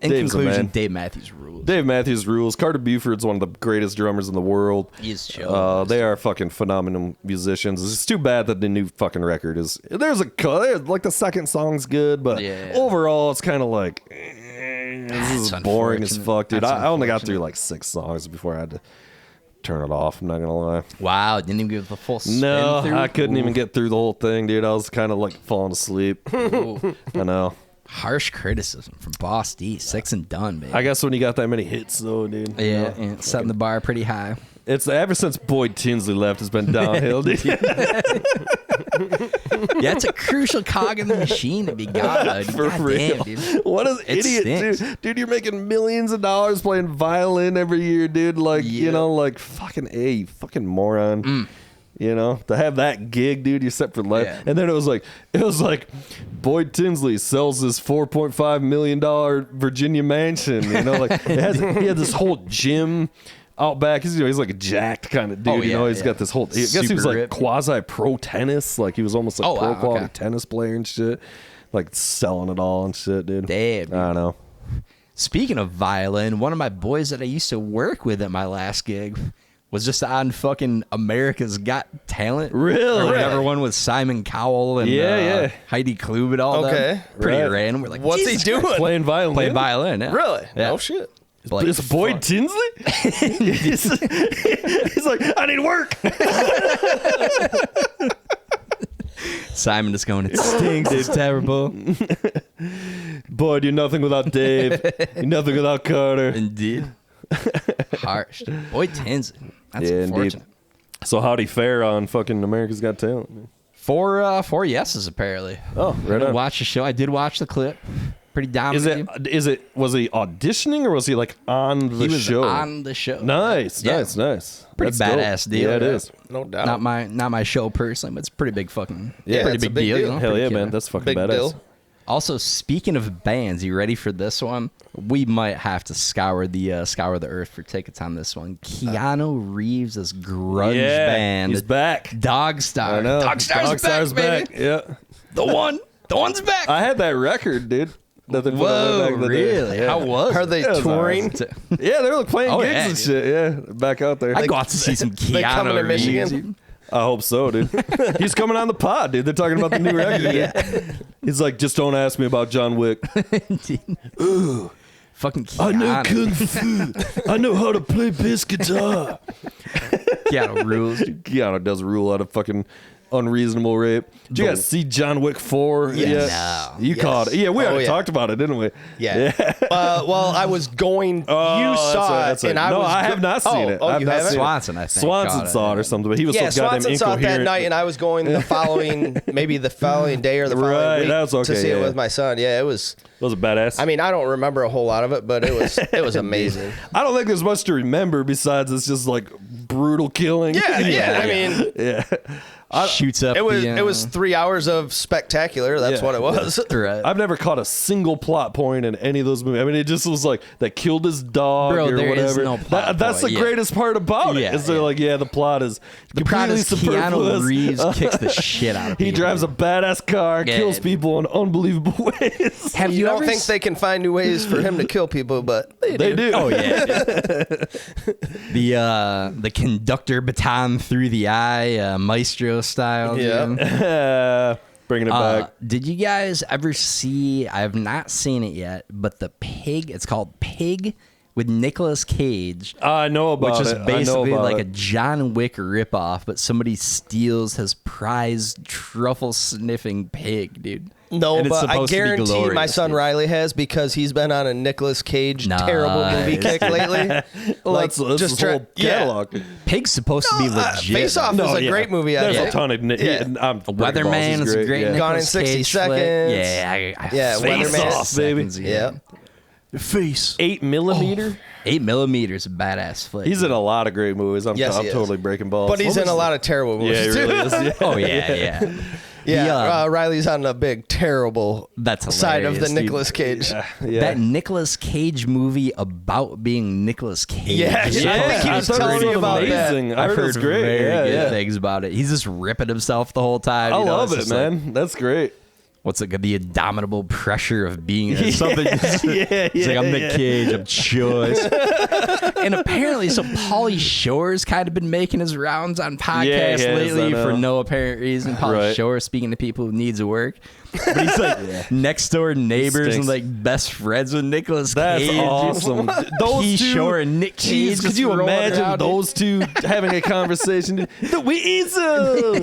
In Dave's conclusion, Dave Mathews rules. Dave Mathews rules. Carter Buford's one of the greatest drummers in the world. He's chill. They are fucking phenomenal musicians. It's too bad that the new fucking record is. There's like the second song's good, but overall it's kind of like this is boring as fuck, dude. I only got through like 6 songs before I had to turn it off. I'm not gonna lie. Wow, didn't even give the full spin No, through? I couldn't even get through the whole thing, dude. I was kind of like falling asleep. I know. Harsh criticism from Boss D. 6 and done, baby. I guess when you got that many hits, though, dude. Yeah, and setting the bar pretty high. It's ever since Boyd Tinsley left, it's been downhill, dude. Yeah, it's a crucial cog in the machine to be God. For God real. Damn, dude. What an idiot, dude. Dude, you're making millions of dollars playing violin every year, dude. Like, you know, like fucking you fucking moron. You know, to have that gig, dude, you're set for life. Yeah. And then it was like Boyd Tinsley sells this $4.5 million Virginia mansion. You know, like he had this whole gym out back. He's like a jacked kind of dude. He's got this whole. I guess he was like quasi pro tennis. Like he was almost like pro quality tennis player and shit. Like selling it all and shit, dude. Damn. Dude. I don't know. Speaking of violin, one of my boys that I used to work with at my last gig was just on fucking America's Got Talent. Really? Or whatever one with Simon Cowell and Heidi Klum and all that. Pretty random. We're like, what's he doing? Playing violin. Playing violin, yeah. Really? Yeah. Oh, shit. Like, it's Boyd Tinsley? He's like, I need work. Simon is going, it stinks. It's terrible. Boyd, you're nothing without Dave. You're nothing without Carter. Indeed. Harsh. Boyd Tinsley. That's unfortunate. Indeed. So how'd he fare on fucking America's Got Talent? 4 yeses, apparently. Oh, right on. Watch the show. I did watch the clip. Pretty dominant. Was he auditioning or was he like on the show? He was on the show. Nice. Pretty That's badass dope. deal. Yeah, it is. No doubt. Not my show personally, but it's a pretty big fucking pretty big deal. You know? Hell yeah, Pretty man. killer. That's fucking big badass. deal. Also, speaking of bands, you ready for this one? We might have to scour the earth for tickets on this one. Keanu Reeves' grunge band. He's back. Dog Star. I know. Dog Star's back, baby. Yeah. The one's back. I had that record, dude. That they put Whoa, back in the really? day. Yeah. How was Are it? they touring? Yeah, they were like playing gigs yeah, and shit. Yeah, back out there. I got to see some They coming to Keanu Reeves. Michigan? I hope so, dude. He's coming on the pod, dude. They're talking about the new record. Dude. He's like, just don't ask me about John Wick. Ooh. Fucking Keanu. I know kung fu. I know how to play bass guitar. Keanu rules. Keanu does rule out of fucking unreasonable rape. Did you guys see John Wick 4? Yes. No. You caught it. Yeah, we already talked about it, didn't we? Yeah. Well, I was going. You saw it, and I have not seen it. Oh, you haven't? Swanson, I think. Swanson saw it or something, but he was so goddamn Swanson saw it that incoherent. night, and I was going the following day or the following week that's okay, to see it with my son. Yeah, it was. It was a badass. I mean, I don't remember a whole lot of it, but it was amazing. I don't think there's much to remember besides it's just like brutal killing. Yeah. I mean, Shoots up. it was 3 hours of spectacular. That's what it was. Right. I've never caught a single plot point in any of those movies. I mean, it just was like that killed his dog Bro, or there whatever. is no plot That's point, the greatest part about it. Is they're like, the plot is The plot completely is Keanu superfluous. Reeves kicks the shit out of people. He drives a badass car, Yeah. kills people in unbelievable ways. Have You don't ever think they can find new ways for him to kill people, but They do. Oh yeah. The conductor baton through the eye, maestro style. Yeah. dude. Bringing it back. Did you guys ever see? I have not seen it yet, but the Pig. It's called Pig with Nicolas Cage. I know about Which is it. I know basically about like it. a John Wick ripoff, but somebody steals his prized truffle sniffing pig, dude. No, And it's but I supposed to be guarantee my glorious, son dude. Riley has because he's been on a Nicolas Cage terrible movie Nice. kick lately. That's just the whole catalog. Pig's supposed to be legit. Face Off No, is a yeah. great movie. I There's think. a ton of Weatherman is a great yeah. Gone in Nicolas 60 Cage seconds. flick. Yeah, Face Off, 60 baby. seconds, Yeah. Face. 8mm. 8mm is a badass flick. He's in a lot of great movies. I'm Yes, he is. totally breaking balls. But he's in a lot of terrible movies. Yeah, he too. really is. Yeah. Oh yeah. Yeah, Riley's on the big terrible That's side of the hilarious, dude. Nicolas Cage. Yeah. That Nicolas Cage movie about being Nicolas Cage. Yeah, is I think he I was thought it telling me about that. amazing. I I've heard it was heard great. very good Yeah. things about it. He's just ripping himself the whole time. I you know? love It's it, just like, man. That's great. what's it? The indomitable pressure of being something. It's like I'm Nick Cage of choice. And apparently, so Pauly Shore's kind of been making his rounds on podcasts Yeah, he has, lately I know. for no apparent reason. Pauly Right. Shore speaking to people who needs work. But he's like next door neighbors and Stinks. like best friends with Nicolas That's Cage. awesome. Those P. two, Shore and Nick Cage. Jeez, could just you rolling imagine around. those two having a conversation? The Weasel.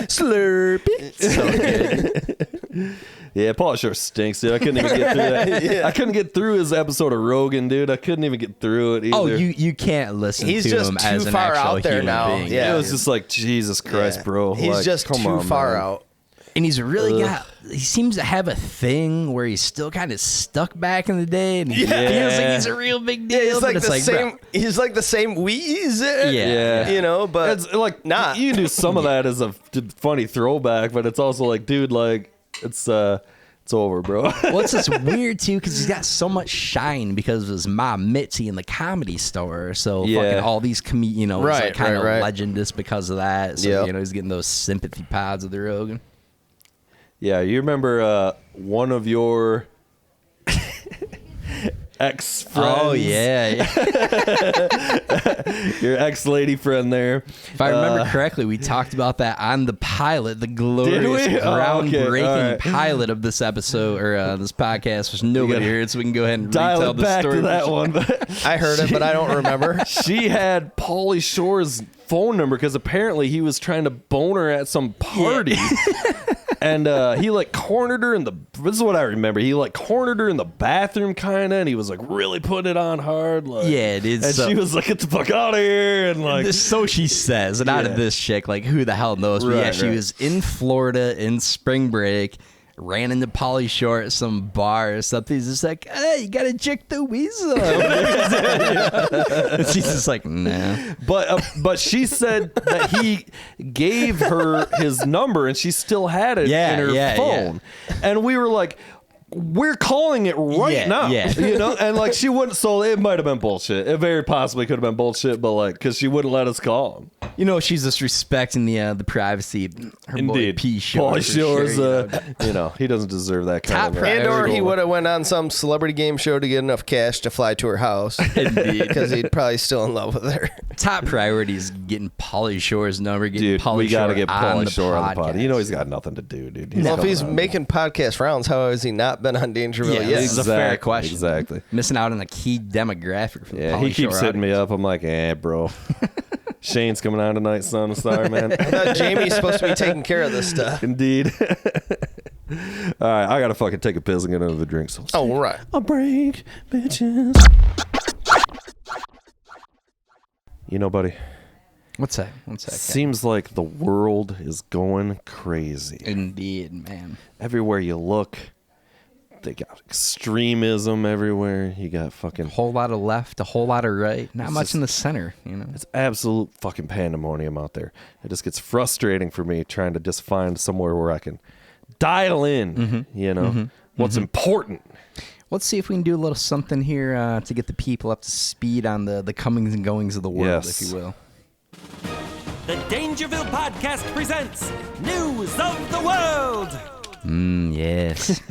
Slurpee. So good. Yeah, Paul sure stinks, dude. I couldn't even get through that. I couldn't get through his episode of Rogan, dude. I couldn't even get through it either. Oh, you can't listen He's to just him too as an far actual out there human now. being. Yeah. It was just like, Jesus Christ, bro. He's Like, just come too on, far man. out. And he's really he seems to have a thing where he's still kind of stuck back in the day and he feels like he's a real big deal. He's like but it's the same. bro, He's like the same Weezer. Yeah. You know, but It's like, not. you can do some of that as a funny throwback, but it's also like, dude, like, it's over, bro. well, it's just weird too because he's got so much shine because of his mom Mitzi in the Comedy Store. So Yeah. fucking all these he's Right, like kind of right. legendous because of that. So Yep. he's getting those sympathy pods with the Rogan. Yeah, you remember one of your ex-friends? Oh yeah. Your ex-lady friend there. If I remember correctly, we talked about that on the pilot, the glorious, Did we? Oh, okay. groundbreaking All right. pilot of this episode or this podcast, which nobody gotta heard, so we can go ahead and Dial retell it the back story. to that one. But I heard it, but I don't remember. she had Pauly Shore's phone number because apparently he was trying to bone her at some party. And he like cornered her in the. This is what I remember. He like cornered her in the bathroom, kind of, and he was like really putting it on hard. Like, Yeah, it is. and So, she was like, "Get the fuck out of here!" And like, so she says, and out of this chick, like who the hell knows? But yeah, Right, she right. was in Florida in spring break. Ran into Pauly Shore at some bar or something. He's just like, hey, you gotta check the weasel. And she's just like, nah. but she said that he gave her his number and she still had it in her phone. And we were like, we're calling it right now. Yeah. You know? And like she wouldn't, so it might have been bullshit. It very possibly could have been bullshit, but like, because she wouldn't let us call him. You know, she's just respecting the privacy. Her Indeed. boy P. Shore. Pauly Shore's, sure, he doesn't deserve that kind Top of. priority. And or he would have went on some celebrity game show to get enough cash to fly to her house. Indeed. Because he'd probably still in love with her. Top priority is getting Pauly Shore's number. Getting Dude, Pauly we got to Shore get on Pauly the Shore on the pod. podcast. You know he's got nothing to do, dude. Well, if coming he's on. making podcast rounds, how has he not been on Dangerville Yeah, yet? this is a fair question. Exactly. Missing out on a key demographic. For Yeah, Pauly he keeps Shore hitting me audience. up. I'm like, bro. Shane's coming on tonight, son. I'm sorry, man. I thought Jamie's supposed to be taking care of this stuff. Indeed. All right, I gotta fucking take a piss and get another drink. So all right. A break, bitches. You know, buddy. What's that? Seems like the world is going crazy. Indeed, man. Everywhere you look, they got extremism everywhere. You got fucking a whole lot of left, a whole lot of right. Not much in the center, you know. It's absolute fucking pandemonium out there. It just gets frustrating for me trying to just find somewhere where I can dial in, you know, what's important. Let's see if we can do a little something here to get the people up to speed on the comings and goings of the world, if you will. The Dangerville podcast presents News of the World. Yes.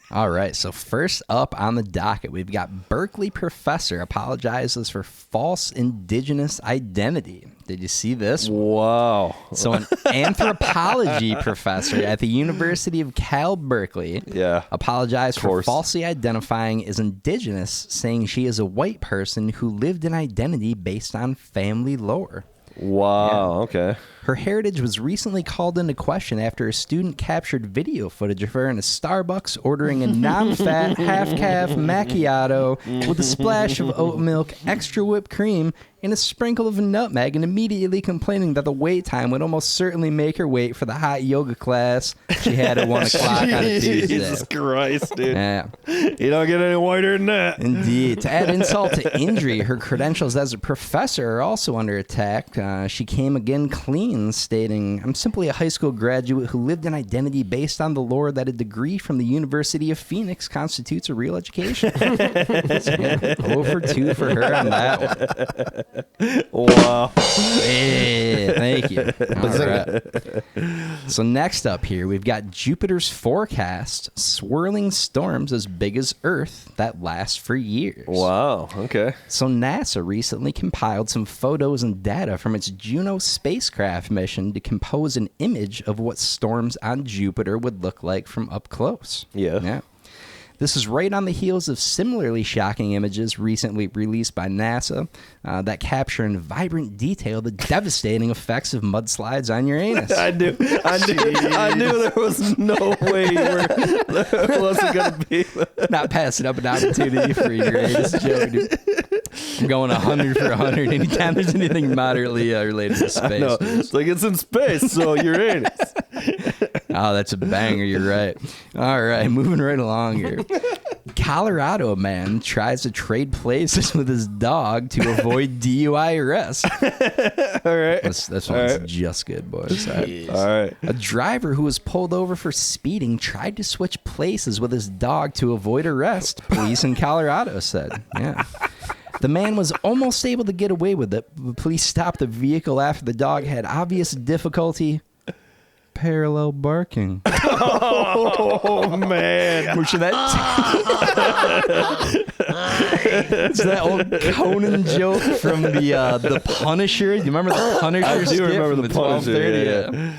All right, so first up on the docket, we've got Berkeley professor apologizes for false indigenous identity. Did you see this? Wow. So an anthropology professor at the University of Cal Berkeley apologized for falsely identifying as indigenous, saying she is a white person who lived an identity based on family lore. Wow, okay. Her heritage was recently called into question after a student captured video footage of her in a Starbucks ordering a non-fat half-calf macchiato with a splash of oat milk, extra whipped cream, and a sprinkle of nutmeg, and immediately complaining that the wait time would almost certainly make her wait for the hot yoga class she had at 1 o'clock on a Tuesday. Jesus Christ, dude. Yeah. You don't get any whiter than that. Indeed. To add insult to injury, her credentials as a professor are also under attack. She came again clean, stating, "I'm simply a high school graduate who lived an identity based on the lore that a degree from the University of Phoenix constitutes a real education." Over 2 for her on that one. Wow. Yeah, thank you. All right. So next up here, we've got Jupiter's forecast, swirling storms as big as Earth that last for years. Wow, okay. So NASA recently compiled some photos and data from its Juno spacecraft mission to compose an image of what storms on Jupiter would look like from up close. Yeah. This is right on the heels of similarly shocking images recently released by NASA that capture in vibrant detail the devastating effects of mudslides on Uranus. I knew there was no way there wasn't going to be. Not passing up an opportunity for a Uranus joke, dude. I'm going 100 for 100 anytime there's anything moderately related to space. No, it's like it's in space, so Uranus. Oh, that's a banger. You're right. All right, moving right along here. Colorado man tries to trade places with his dog to avoid DUI arrest. All right. This one's just good, boys. All right. A driver who was pulled over for speeding tried to switch places with his dog to avoid arrest, police in Colorado said. Yeah. The man was almost able to get away with it, but police stopped the vehicle after the dog had obvious difficulty parallel barking. Oh, man. Which that it's that old Conan joke from the Punisher. Do you remember the Punisher? I do remember the Punisher. Yeah.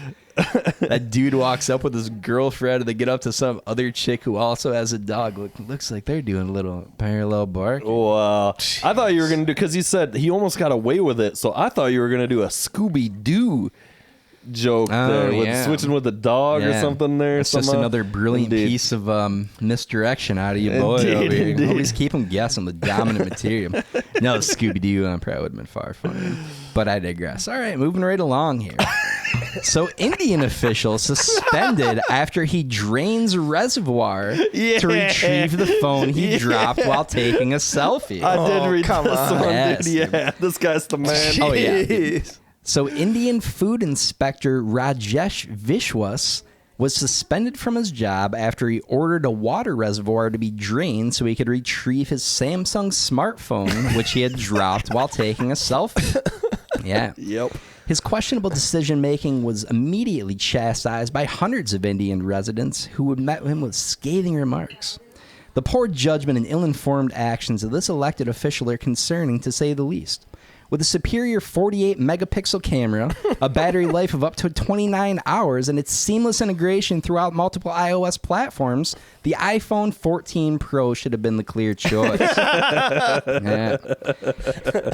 That dude walks up with his girlfriend and they get up to some other chick who also has a dog. Looks like they're doing a little parallel barking. Wow. I thought you were going to do, because you said he almost got away with it, so I thought you were going to do a Scooby-Doo joke there with switching with the dog or something there. It's just another brilliant piece of misdirection out of your boy over here. Always keep him guessing the dominant material. No, Scooby-Doo probably would have been far funnier. But I digress. All right, moving right along here. So Indian official suspended after he drains a reservoir to retrieve the phone he dropped while taking a selfie. I did read come this on. one. Yes. Yeah, this guy's the man. Oh, yeah. So Indian food inspector Rajesh Vishwas was suspended from his job after he ordered a water reservoir to be drained so he could retrieve his Samsung smartphone, which he had dropped while taking a selfie. Yeah. Yep. His questionable decision-making was immediately chastised by hundreds of Indian residents who had met him with scathing remarks. The poor judgment and ill-informed actions of this elected official are concerning, to say the least. With a superior 48 megapixel camera, a battery life of up to 29 hours, and its seamless integration throughout multiple iOS platforms, the iPhone 14 Pro should have been the clear choice. Yeah.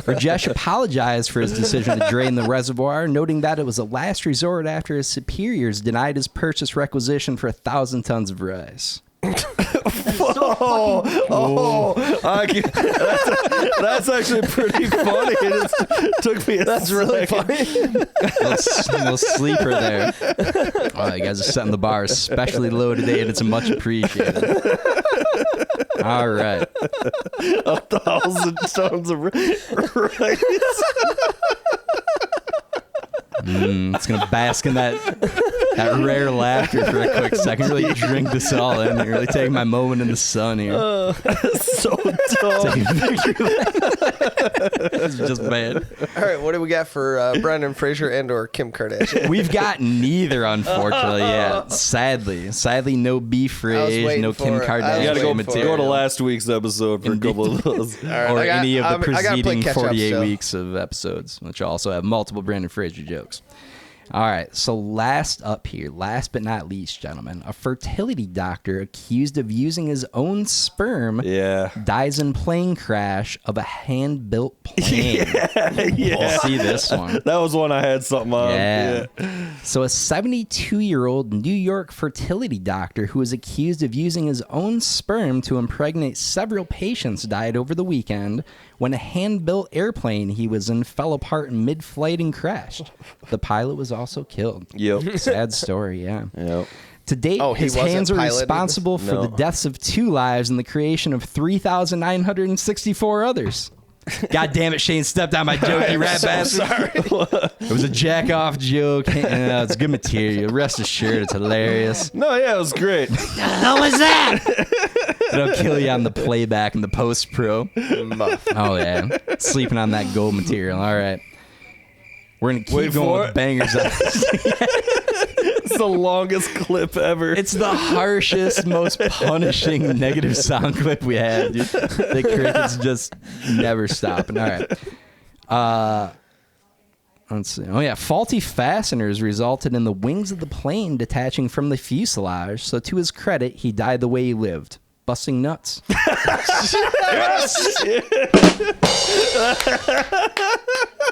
Rajesh apologized for his decision to drain the reservoir, noting that it was a last resort after his superiors denied his purchase requisition for 1,000 tons of rice. That's actually pretty funny. It took me That's really funny. little sleeper there. Oh, you guys are setting the bar especially low today, and it's much appreciated. All right. 1,000 tons of rice. It's going to bask in that rare laughter for a quick second. Really drink this all in. Really take my moment in the sun here. So dumb. It's just bad. All right, what do we got for Brendan Fraser and or Kim Kardashian? We've got neither, unfortunately, yet. Sadly, no beef rage, no Kim Kardashian. You gotta material. go to last week's episode for a couple of those. Right, or any of the preceding 48 up, weeks of episodes, which also have multiple Brendan Fraser jokes. All right, so last but not least, gentlemen, a fertility doctor accused of using his own sperm dies in plane crash of a hand-built plane. We'll see this one. That was one I had something on. Yeah. So a 72-year-old New York fertility doctor who was accused of using his own sperm to impregnate several patients died over the weekend when a hand-built airplane he was in fell apart in mid-flight and crashed. The pilot was also killed. Yep. Sad story, yeah. Yep. To date, his hands are responsible for the deaths of 2 lives and the creation of 3,964 others. God damn it, Shane stepped on my joke, you rat bastard. Sorry. It was a jack-off joke. It's good material. Rest assured, it's hilarious. No, yeah, it was great. What the hell was that? It'll kill you on the playback and the post-pro. Oh, yeah. Sleeping on that gold material. All right. We're going to keep going with bangers. It's the longest clip ever. It's the harshest, most punishing negative sound clip we had, dude. The crickets just never stopping. All right. Let's see. Oh, yeah. Faulty fasteners resulted in the wings of the plane detaching from the fuselage. So, to his credit, he died the way he lived. Busting nuts.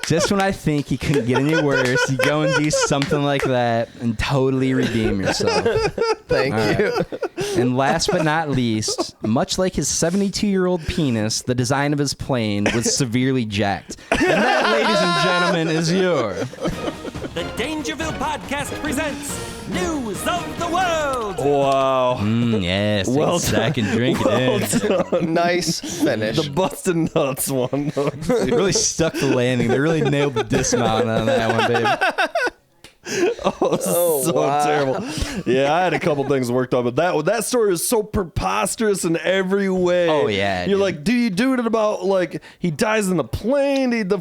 Just when I think you couldn't get any worse, you go and do something like that and totally redeem yourself. Thank you. And last but not least, much like his 72-year-old penis, the design of his plane was severely jacked. And that, ladies and gentlemen, is your... The Dangerville Podcast presents News of the World. Wow. Yes. Well done. And drink it in. Nice finish. The busted nuts one. They really stuck the landing. They really nailed the dismount on that one, baby. Terrible. Yeah, I had a couple things worked on, but that story is so preposterous in every way. Oh yeah, you're like, do you do it about like he dies in the plane? And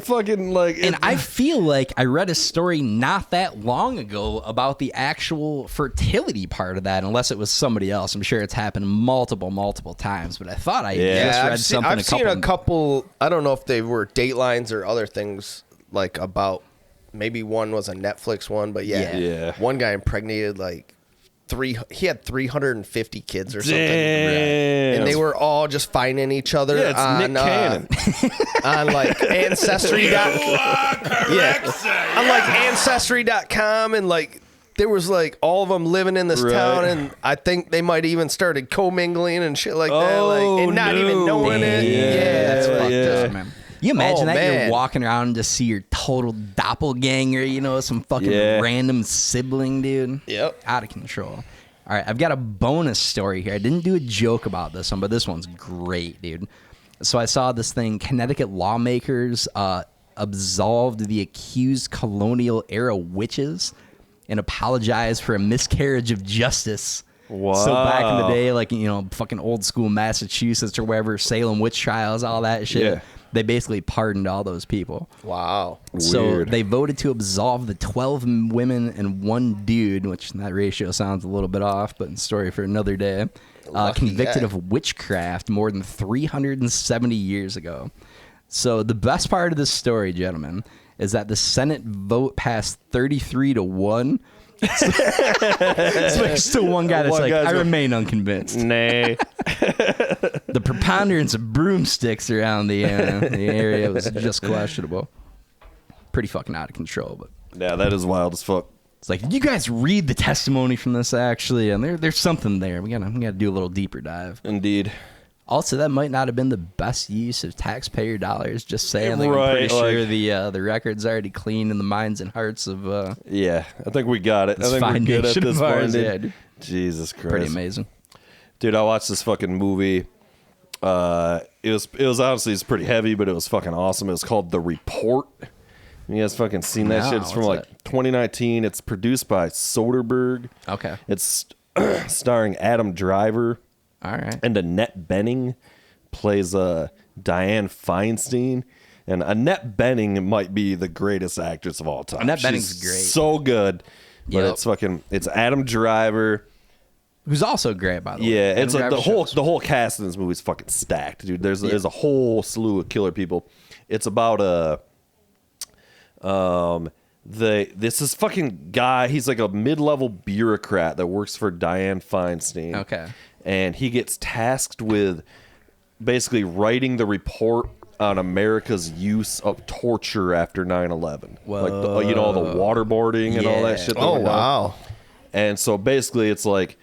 I feel like I read a story not that long ago about the actual fertility part of that, unless it was somebody else. I'm sure it's happened multiple times, but I thought I just read something. I've seen a couple. I don't know if they were Datelines or other things like about. Maybe one was a Netflix one, but one guy impregnated he had 350 kids or something. Damn. And they were all just finding each other on Nick Cannon. on like Ancestry. On like Ancestry.com, and like there was like all of them living in this town, and I think they might even started commingling and shit like that, and not even knowing it. Yeah, that's fucked up, man. You imagine man. You're walking around to see your total doppelganger, some fucking random sibling, dude. Yep. Out of control. All right, I've got a bonus story here. I didn't do a joke about this one, but this one's great, dude. So I saw this thing. Connecticut lawmakers absolved the accused colonial-era witches and apologized for a miscarriage of justice. Wow. So back in the day, fucking old school Massachusetts or wherever, Salem witch trials, all that shit. Yeah. They basically pardoned all those people. Wow. So Weird. they voted to absolve the 12 women and 1 dude, which that ratio sounds a little bit off, but story for another day. Convicted of witchcraft more than 370 years ago. So the best part of this story, gentlemen, is that the Senate vote passed 33-1. So there's still one guy that's I remain unconvinced. Nay. The preponderance of broomsticks around the area was just questionable. Pretty fucking out of control, but Yeah, that is wild as fuck. it's like, did you guys read the testimony from this actually? And there's something there. We gotta do a little deeper dive. Indeed. Also, that might not have been the best use of taxpayer dollars. Just saying, like, I'm Right, pretty sure like- the record's already clean in the minds and hearts of Yeah, I think we got it. I this think we're fine good at nation this of ours. point. Yeah, dude. Jesus Christ. Pretty amazing. Dude, I watched this fucking movie. It was honestly, it's pretty heavy, but it was fucking awesome. It was called The Report. You guys fucking seen that No, shit? It's from what's like that? 2019. It's produced by Soderbergh. Okay. It's starring Adam Driver, All right. and Annette Bening plays Diane Feinstein. And Annette Bening might be the greatest actress of all time. Annette She's Bening's great. so good. But Yep. it's Adam Driver. Who's also great, by the way. Yeah, Adam it's like Driver shows. the whole cast in this movie is fucking stacked, dude. There's a whole slew of killer people. It's about this is fucking guy. He's like a mid-level bureaucrat that works for Diane Feinstein. Okay. And he gets tasked with basically writing the report on America's use of torture after 9/11. Like all the waterboarding and all that Yeah. shit. that Oh, went down. wow. And so basically it's like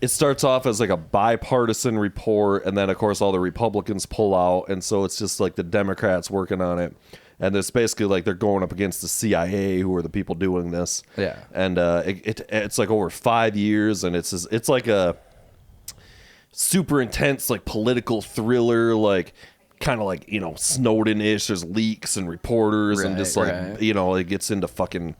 it starts off as like a bipartisan report, and then of course all the Republicans pull out, and so it's just like the Democrats working on it. And it's basically like they're going up against the CIA, who are the people doing this. Yeah. And it's like over 5 years, and it's like a super intense like political thriller, like kind of like, Snowden-ish. There's leaks and reporters and just like right. it gets into fucking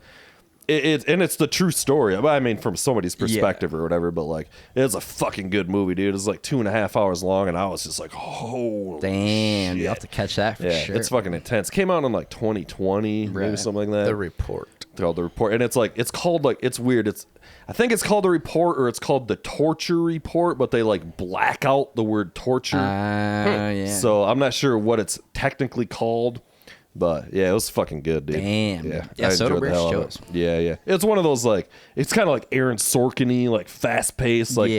and it's the true story. I mean, from somebody's perspective or whatever, but like it's a fucking good movie, dude. It's like 2.5 hours long, and I was just like, oh Damn, shit. you have to catch that for Yeah, sure. it's fucking intense. Came out in like 2020, maybe Right. something like that. The Report. It's called The Report, and it's called it's weird. I think it's called The Report, or it's called The Torture Report, but they like black out the word torture. Yeah. So I'm not sure what it's technically called, but yeah, it was fucking good, dude. Damn. Yeah, Yeah, I enjoyed the Soderbergh hell out of shows. it. Yeah. It's one of those it's kind of like Aaron Sorkin-y, like fast paced, like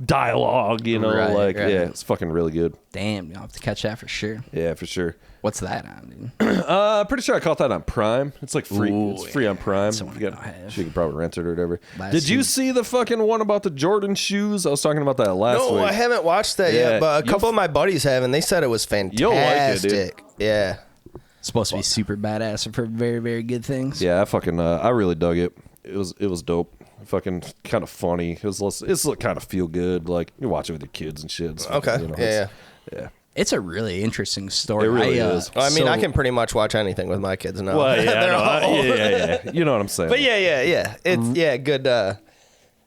dialogue, Right. yeah, it's fucking really good. Damn, you'll have to catch that for sure. Yeah, for sure. What's that on, dude? Pretty sure I caught that on Prime. It's like free. Ooh, it's free on Prime. That's the one I don't have. You can probably rent it or whatever. Last Did you week. see the fucking one about the Jordan shoes? I was talking about that last No, week. I haven't watched that Yeah, yet, but a you'll couple of my buddies have, and they said it was fantastic. You'll like it, dude. Yeah. It's supposed to be super badass and for very, very good things. Yeah, I really dug it. It was dope. Fucking kind of funny. It's kind of feel good. Like you watch it with your kids and shit. It's Okay. fucking, yeah. It's a really interesting story. It really is. Well, I mean, so- I can pretty much watch anything with my kids now. Well, yeah, They're all old. yeah. You know what I'm saying? But yeah. It's good.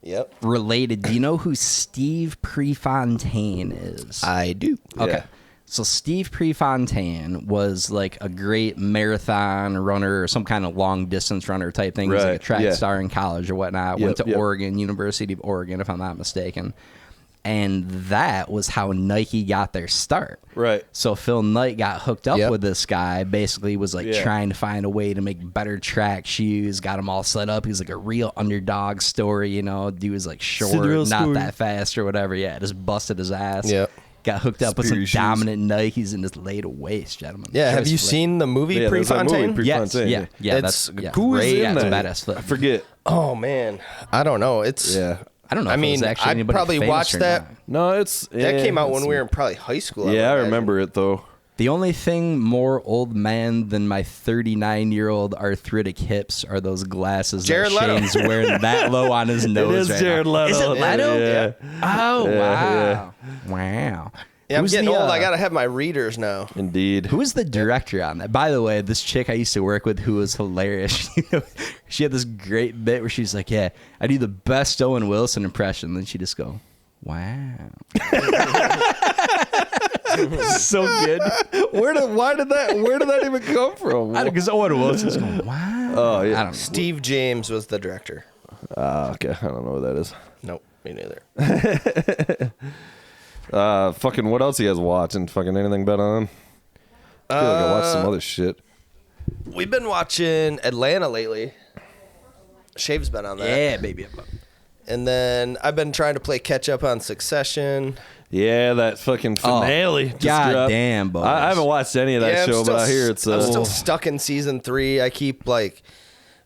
Yep. related. Do you know who Steve Prefontaine is? I do. Okay. Yeah. So Steve Prefontaine was like a great marathon runner or some kind of long distance runner type thing. He was like a Right, track yeah. star in college or whatnot. Yep, Went to yep. Oregon, University of Oregon, if I'm not mistaken. And that was how Nike got their start. Right. So Phil Knight got hooked up Yep. with this guy, basically was like Yeah. trying to find a way to make better track shoes, got him all set up. He was like a real underdog story, dude was like short, Cinderella not story. that fast or whatever. Yeah, just busted his ass. Yep. Got hooked up with some Spear shoes. dominant Nikes and just laid a waste, gentlemen. Yeah. Have Just you flick. seen the movie Yeah, there's that Prefontaine? movie, Yes, Prefontaine, yeah, It's- that's yeah, Who is great, in yeah, that? it's a badass flip. I forget. Oh man, I don't know. It's Yeah. I don't know. I if it was mean, actually I'd anybody probably famous watch or that. not. No, it's that came out when we were in probably high school. Yeah, I would remember it though. The only thing more old man than my 39-year-old arthritic hips are those glasses Jared that Leto. Shane's wearing that low on his nose. is right Jared now. Leto. Is it Leto? Yeah. Oh Yeah, wow, wow. Yeah, I'm Who's getting the, old. I gotta have my readers now. Indeed. Who was the director on that? By the way, this chick I used to work with who was hilarious. She had this great bit where she's like, yeah, I do the best Owen Wilson impression. Then she just go, wow. So good. Where did that even come from? Because Owen Wilson's going, wow. Oh, yeah. I don't know. Steve James was the director. Okay, I don't know what that is. Nope, me neither. Fucking what else you guys watching? Fucking anything bet on? I feel like I watched some other shit. We've been watching Atlanta lately. Shave's been on that. Yeah, baby. And then I've been trying to play catch up on Succession. Yeah, that fucking finale. Just God dropped. damn, boys. I haven't watched any of that show, but I hear it's. I'm still stuck in season 3. I keep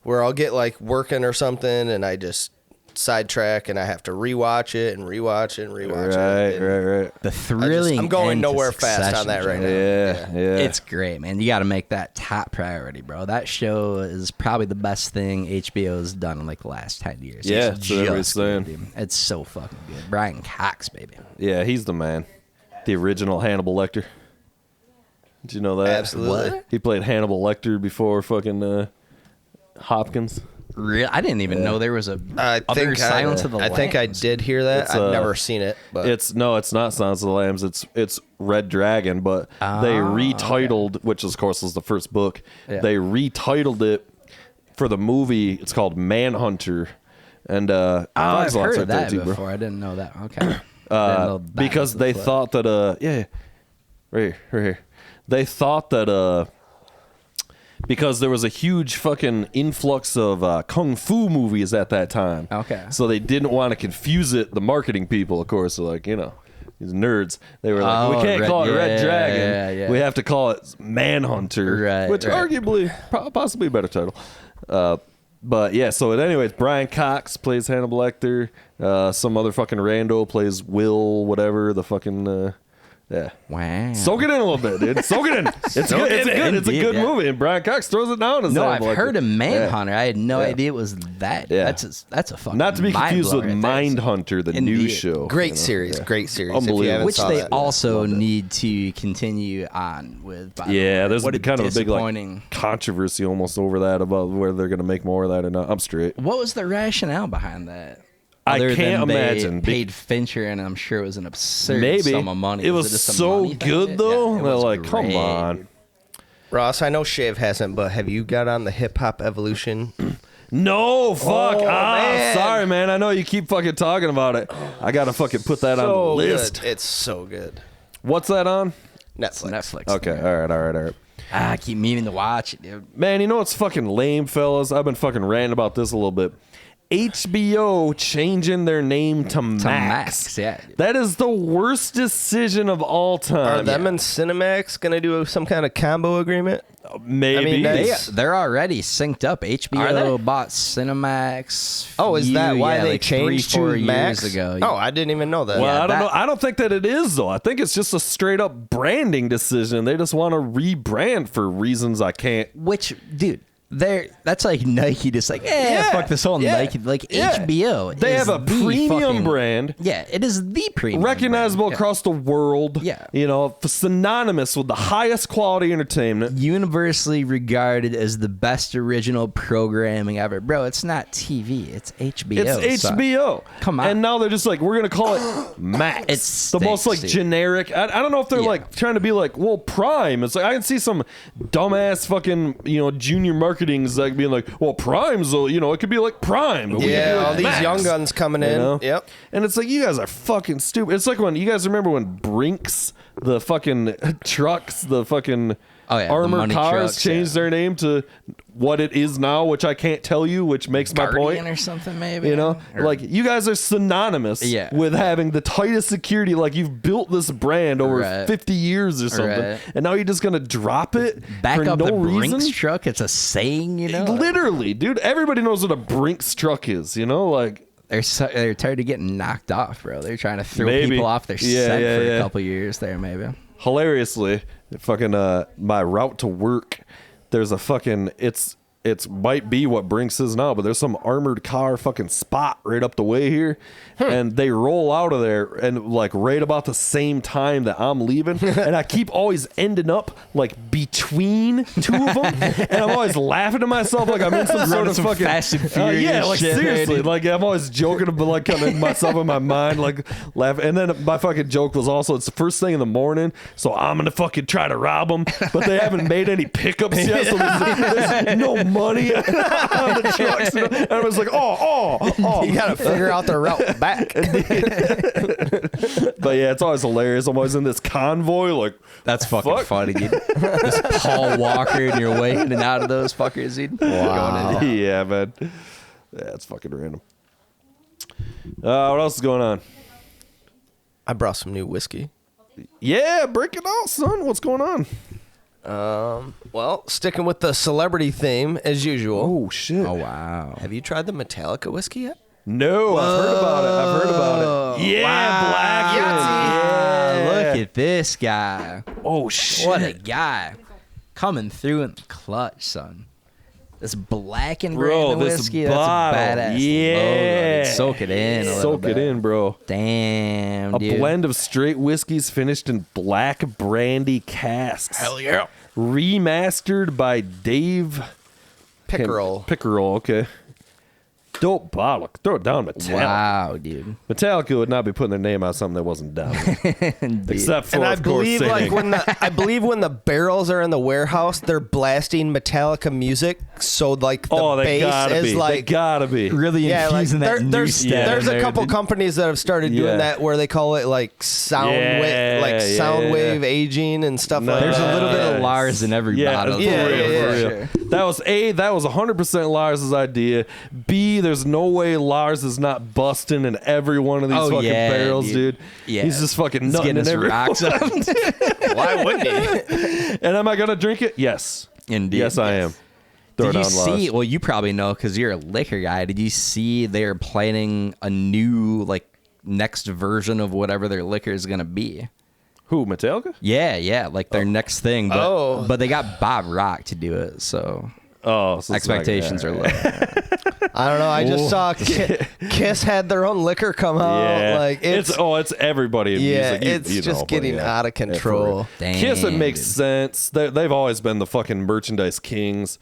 where I'll get working or something, and I just sidetrack, and I have to rewatch it and rewatch it and rewatch it. Right. The thrilling. I'm going end to nowhere fast on that right now. Yeah. It's great, man. You got to make that top priority, bro. That show is probably the best thing HBO has done in the last 10 years. Yeah, it's that's what everybody's saying. good, dude. It's so fucking good. Brian Cox, baby. Yeah, he's the man. The original Hannibal Lecter. Did you know that? Absolutely. What? He played Hannibal Lecter before fucking Hopkins. Real? I didn't even know there was a Silence of the Lambs. I think I did hear that. I've never seen it. But It's not Silence of the Lambs. It's Red Dragon, but they retitled, which of course was the first book. Yeah. They retitled it for the movie. It's called Manhunter, and I've heard of that too, bro. before. I didn't know that. Okay. Because they thought that right here. They thought that because there was a huge fucking influx of kung fu movies at that time. Okay. So they didn't want to confuse it. The marketing people, of course, are these nerds. They were like, we can't call it Red Dragon. Yeah. We have to call it Manhunter, Right, which arguably, possibly a better title. But yeah, so anyways, Brian Cox plays Hannibal Lecter. Some other fucking rando plays Will, whatever, the fucking... Yeah. Wow. Soak it in a little bit, dude. Soak it in. It's good. It's a good movie. And Brian Cox throws it down. No, I've heard of Manhunter. I had no idea it was that. Yeah. That's a fucking Not to be confused with mind-blower right Mindhunter, the Indeed. new show. great series. Great series. Unbelievable. If you haven't Which saw they that. also need to continue on with. By the way. There's what kind of a big disappointing. controversy almost over that about whether they're going to make more of that or not. I'm straight. What was the rationale behind that? I Other can't than they imagine. Paid Fincher, and I'm sure it was an absurd sum of money. It was just a so money thing? good though. Yeah, it They're was like, come great. on. Ross, I know Shave hasn't, but have you got on the Hip Hop Evolution? No, fuck. Man. Sorry, man. I know you keep fucking talking about it. I got to fucking put that on the list. Good. It's so good. What's that on? Netflix. Okay. All right. I keep meaning to watch it, dude. Man, you know what's fucking lame, fellas? I've been fucking ranting about this a little bit. HBO changing their name to Max. Yeah. That is the worst decision of all Are time. them and Cinemax going to do some kind of combo agreement? Maybe. I mean, They're already synced up. Are HBO they? bought Cinemax. Oh, is that why they like changed 3-4 to Max? years ago? Oh, I didn't even know that. Well, I don't that- know. I don't think that it is, though. I think it's just a straight up branding decision. They just want to rebrand for reasons I can't. Which, dude, that's like Nike just like, fuck this whole Nike. Like HBO. They is have a the premium fucking- brand. Yeah, it is the premium. Recognizable brand. across the world. Yeah. You know, synonymous with the highest quality entertainment. Universally regarded as the best original programming ever. Bro, it's not TV. It's HBO. It's son. HBO. Come on. And now they're just like, we're going to call it Max. It's the most like dude. generic. I don't know if they're Yeah. like trying to be like, well, Prime. It's like, I can see some dumbass fucking, junior marketing's like being like, well, Prime's, it could be like Prime. But we can do, like, all these Max. young guns coming in. know? Yep. And it's like, you guys are fucking stupid. It's like when you guys remember when Brinks, the fucking trucks, the fucking the armored money cars trucks, changed their name to what it is now, which I can't tell you, which makes my Guardian point. or something, maybe. Or, Or- you guys are synonymous with having the tightest security. Like, you've built this brand over 50 years or something, and now you're just gonna drop it back for up no the Brinks reason. truck. It's a saying, Literally, dude. Everybody knows what a Brinks truck is. Like. They're tired of getting knocked off, bro. They're trying to throw Maybe. people off their set for a couple years there, maybe. Hilariously, fucking my route to work, there's a fucking it's might be what Brinks is now, but there's some armored car fucking spot right up the way here, and they roll out of there and like right about the same time that I'm leaving, and I keep always ending up like between two of them, and I'm always laughing to myself like I'm in some sort of fucking Fast and Furious like shit, seriously, dude. like I'm always joking about like kind of myself in my mind, like laughing, and then my fucking joke was also it's the first thing in the morning, so I'm gonna fucking try to rob them, but they haven't made any pickups yet, so there's no money on the trucks. And I was like, oh. You got to figure out the route back. But yeah, it's always hilarious. I'm always in this convoy, like, that's fucking funny, dude. This Paul Walker and you're way in and out of those fuckers, dude. Wow. Yeah, man. Yeah, it's fucking random. What else is going on? I brought some new whiskey. Yeah, break it out, son. What's going on? Well, sticking with the celebrity theme as usual. Oh, shit. Oh, wow. Have you tried the Metallica whiskey yet? No, I've heard about it. Yeah, Wow. Blackened. Yeah. Look at this guy. Oh, shit. What a guy. Coming through in the clutch, son. This Blackened Bro, brand of this whiskey, bottle. that's a badass Yeah. logo, dude. Soak it in a little Soak bit. it in, bro. Damn, A dude. blend of straight whiskeys finished in black brandy casks. Hell yeah. Remastered by Dave Pickerel. Pickerel, okay. Dope bottle. Throw it down, Metallica. Wow, dude. Metallica would not be putting their name on something that wasn't down. Except for, And I of course, believe, like singing. when the barrels are in the warehouse, they're blasting Metallica music. So like the they bass gotta is be. They like gotta be. Really yeah, like infusing that new there's step there's in a there, couple dude. companies that have started doing Yeah. that where they call it like sound wave aging and stuff like There's that. a little bit of Lars in every Yeah, bottle. for Yeah, real, yeah, for yeah. real. That was that was 100% Lars's idea. B, there's no way Lars is not busting in every one of these Oh, fucking yeah, barrels, dude. Yeah. He's just fucking He's nutting getting in his every rocks up. Why wouldn't he? And am I gonna drink it? Yes. Indeed. Yes, I am. Throw Did it you on see? Lars. Well, you probably know because you're a liquor guy. Did you see they're planning a new next version of whatever their liquor is gonna be? Who, Metallica? Yeah, like their next thing. But, Oh. but they got Bob Rock to do it, so Oh, so it's expectations like, are low. I don't know. I just saw Kiss had their own liquor come out. Yeah, Like it's everybody in yeah, music. it's you just know, getting but yeah. out of Yeah, for control. real. Damn, Kiss, it makes dude. sense. They've always been the fucking merchandise kings.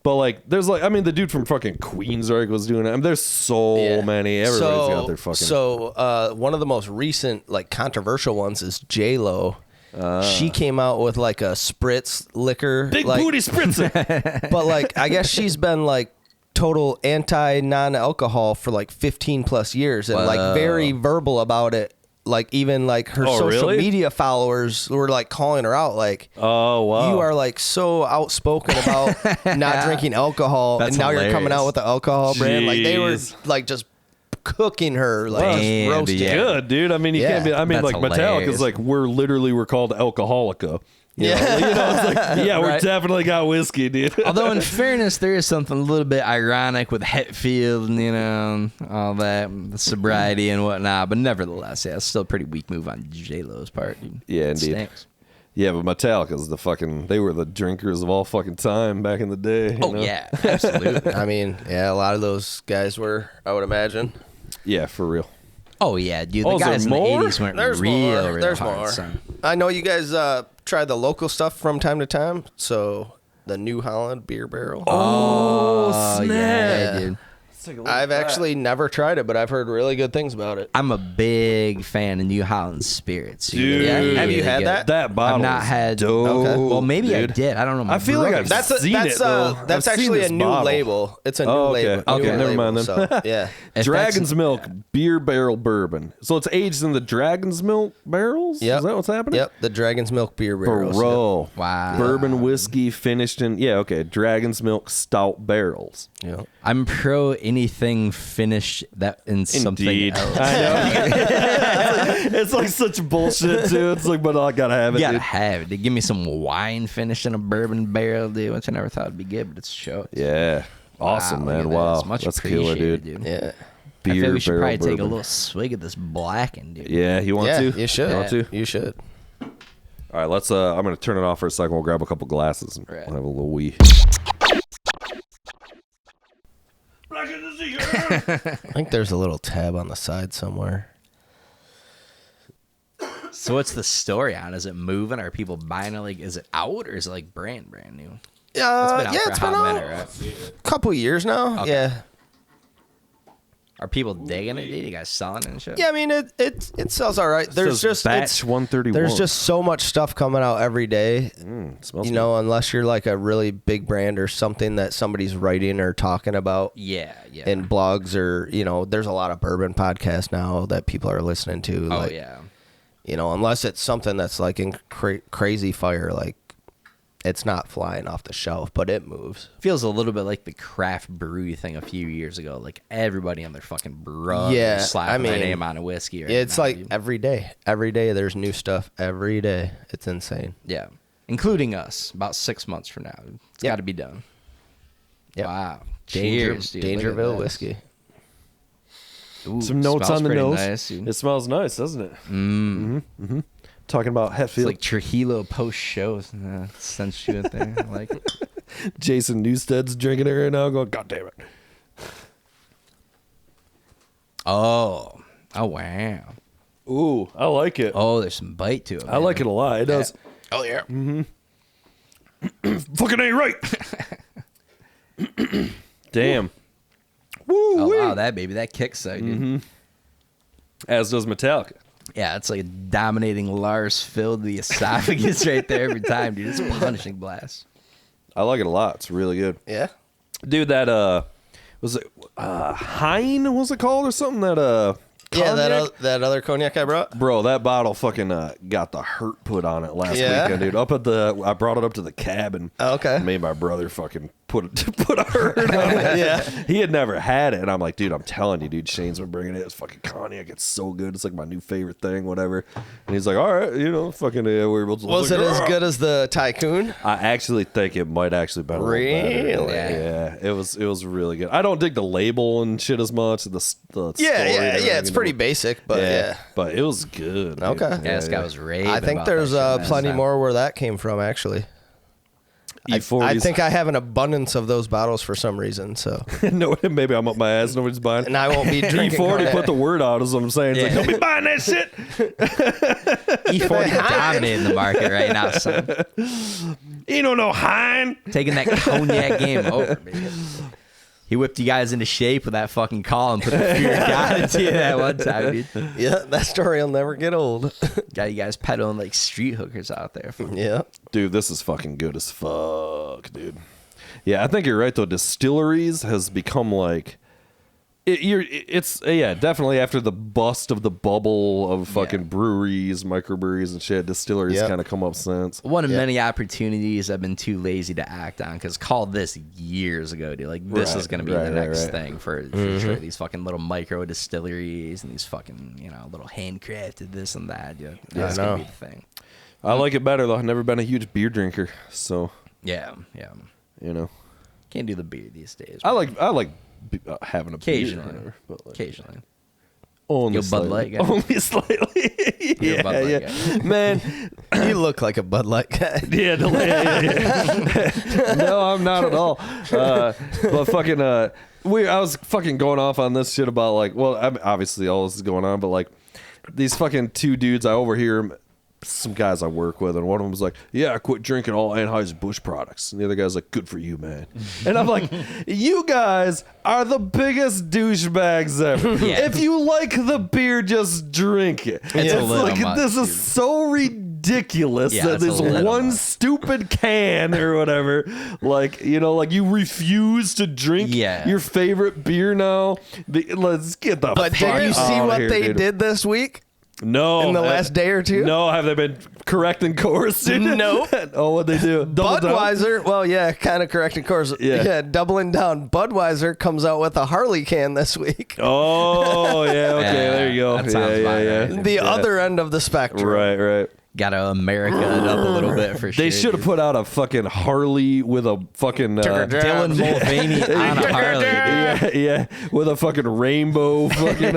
But there's the dude from fucking Queensrÿche was doing it. I mean, there's so Yeah. many. Everybody's got their fucking. So one of the most recent controversial ones is J-Lo. She came out with a spritz liquor, big booty spritzer. but I guess she's been total anti non-alcohol for 15 plus years and very verbal about it. Even her social really? media followers were calling her out Oh wow! you are so outspoken about not drinking alcohol, That's and now you're coming hilarious. out with the alcohol brand. They were Jeez. just cooking her, just Damn, roasting. yeah. good, dude. I mean, you can't be. I mean, That's Metallica's hilarious. we're called Alcoholica. You Yeah. know, it's yeah, we Right. definitely got whiskey, dude. Although in fairness, there is something a little bit ironic with Hetfield and all that, the sobriety and whatnot. But nevertheless, yeah, it's still a pretty weak move on J-Lo's part, dude. Yeah, It indeed. stinks. Yeah, but Metallica's they were the drinkers of all fucking time back in the day. you Oh know? yeah, absolutely. I mean, yeah, a lot of those guys were, I would imagine. Yeah, for real. Oh yeah, dude. Oh, The is there guys in the more? '80s went There's real, more. real There's hard, more. son. I know you guys try the local stuff from time to time. So the New Holland beer barrel. Oh snap. yeah, dude. I've actually never tried it, but I've heard really good things about it. I'm a big fan of New Holland spirits, Dude. Yeah, have you Really had good. that? That bottle. I've not is had. dope, Okay. Well, maybe I dude. did. I don't know. My I feel like brother- I've seen it, though. That's I've seen actually a this new bottle. label. It's a new Oh, okay. label. Okay, New never label, mind then. So, yeah. If Dragon's that's- Milk beer barrel bourbon. So it's aged in the Dragon's Milk barrels? Yep. Is that what's happening? Yep, the Dragon's Milk beer barrels. Bro. Wow. Bourbon whiskey finished in, Dragon's Milk stout barrels. Yep. I'm pro anything finished that in something Indeed. else. I know. it's such bullshit, too. It's but I gotta have it, You gotta dude. have it. They give me some wine finished in a bourbon barrel, dude, which I never thought would be good, but it's show. Yeah. Awesome, Wow, look man. at that. Wow. It's much That's killer, appreciated, dude. Yeah. I feel Beer we should barrel probably take a bourbon. little swig of this Blackened, dude. Yeah, you want to? You should. You want to? You should. All right, let's. I'm gonna turn it off for a second. We'll grab a couple glasses and Right. we'll have a little wee. I think there's a little tab on the side somewhere. So what's the story on? Is it moving? Are people buying it? Is it out or is it brand new? It's been out Yeah, for it's a been hot out minute, right? a couple years now. Okay. Yeah. Are people digging it? You guys selling it and shit? Yeah, I mean it sells all right. There's just batch 131. There's just so much stuff coming out every day. Smells you know, unless you're like a really big brand or something that somebody's writing or talking about. Yeah. In blogs or there's a lot of bourbon podcasts now that people are listening to. Oh like, yeah. Unless it's something that's like in crazy fire, like. It's not flying off the shelf, but it moves. Feels a little bit like the craft brew thing a few years ago. Like everybody on their fucking brew slapping their name on a whiskey. It's like every day. Every day there's new stuff. Every day. It's insane. Yeah. Including us about 6 months from now. It's got to be done. Yep. Wow. Cheers, dude. Dangerville whiskey. Ooh, some notes on the nose. Nice, it smells nice, doesn't it? Talking about Hetfield. It's like Trujillo post shows. Sends you in there. I like it. Jason Newsted's drinking it right now going, God damn it. Oh, wow. Ooh, I like it. Oh, there's some bite to it. I like it a lot. It does. Oh, yeah. Fucking ain't right. Damn. Woo! Oh, wow, that kicks out, dude. As does Metallica. Yeah, it's like a dominating Lars filled the esophagus right there every time, dude. It's a punishing blast. I like it a lot. It's really good. Yeah. Dude, that was it Hein, was it called or something? That that other cognac I brought. Bro, that bottle fucking got the hurt put on it last weekend, dude. I brought it up to the cabin. Okay. Made my brother fucking put a hurt on it. Yeah. He had never had it, and I'm like, dude, I'm telling you, dude, Shane's been bringing it. It's fucking cognac. It's so good. It's like my new favorite thing, whatever. And he's like, all right, fucking. Was it as good as the Tycoon? I actually think it might actually been a little better. Really? Yeah. It was really good. I don't dig the label and shit as much. The story It's pretty basic, but yeah. But it was good. Okay. Dude. Yeah, this guy was raving. I think about there's that shit plenty last more where that came from, actually. E40s. I think I have an abundance of those bottles for some reason, so. No, maybe I'm up my ass. Nobody's buying. And I won't be drinking. E40 put the word out, is what I'm saying. It's like, don't be buying that shit. E40 dominating the market right now, son. You don't know Hein. Taking that cognac game over, baby. He whipped you guys into shape with that fucking call and put the fear of God into you that one time, dude. Yeah, that story will never get old. Got you guys peddling like street hookers out there. Yeah. Dude, this is fucking good as fuck, dude. Yeah, I think you're right, though. Distilleries has become like... It's definitely after the bust of the bubble of fucking breweries, microbreweries and shit, distilleries kind of come up since. One of many opportunities I've been too lazy to act on, because called this years ago, dude. Like, this is going to be the next thing for sure. These fucking little micro distilleries and these fucking, little handcrafted this and that. Yeah, that's going to be the thing. I like it better, though. I've never been a huge beer drinker, so... Yeah. Can't do the beer these days. I like having a occasionally, beer or whatever, but occasionally. Only Bud Light guy. Only slightly. You're a Bud Light guy. Man, you look like a Bud Light guy. Yeah. No, I'm not at all. But fucking, I was fucking going off on this shit about obviously all this is going on, but like these fucking two dudes I overhear. Some guys I work with, and one of them was like, yeah, I quit drinking all Anheuser-Busch products. And the other guy's like, good for you, man. And I'm like, you guys are the biggest douchebags ever. Yeah. If you like the beer, just drink it. It's a little like, much, this is so ridiculous that this one stupid can or whatever, like you refuse to drink your favorite beer now. Let's get the But fuck did you see what here, they dude. did this week? No. In the last day or two? No, have they been correct and course? No. Oh, what'd they do? Budweiser, kind of correct and course. Yeah, doubling down. Budweiser comes out with a Harley can this week. Oh, yeah, okay, there you go. That sounds right. The other end of the spectrum. Right. Got to America it up a little bit for sure. They should have put out a fucking Harley with a fucking Dylan Mulvaney on a Harley, dude. Yeah, with a fucking rainbow fucking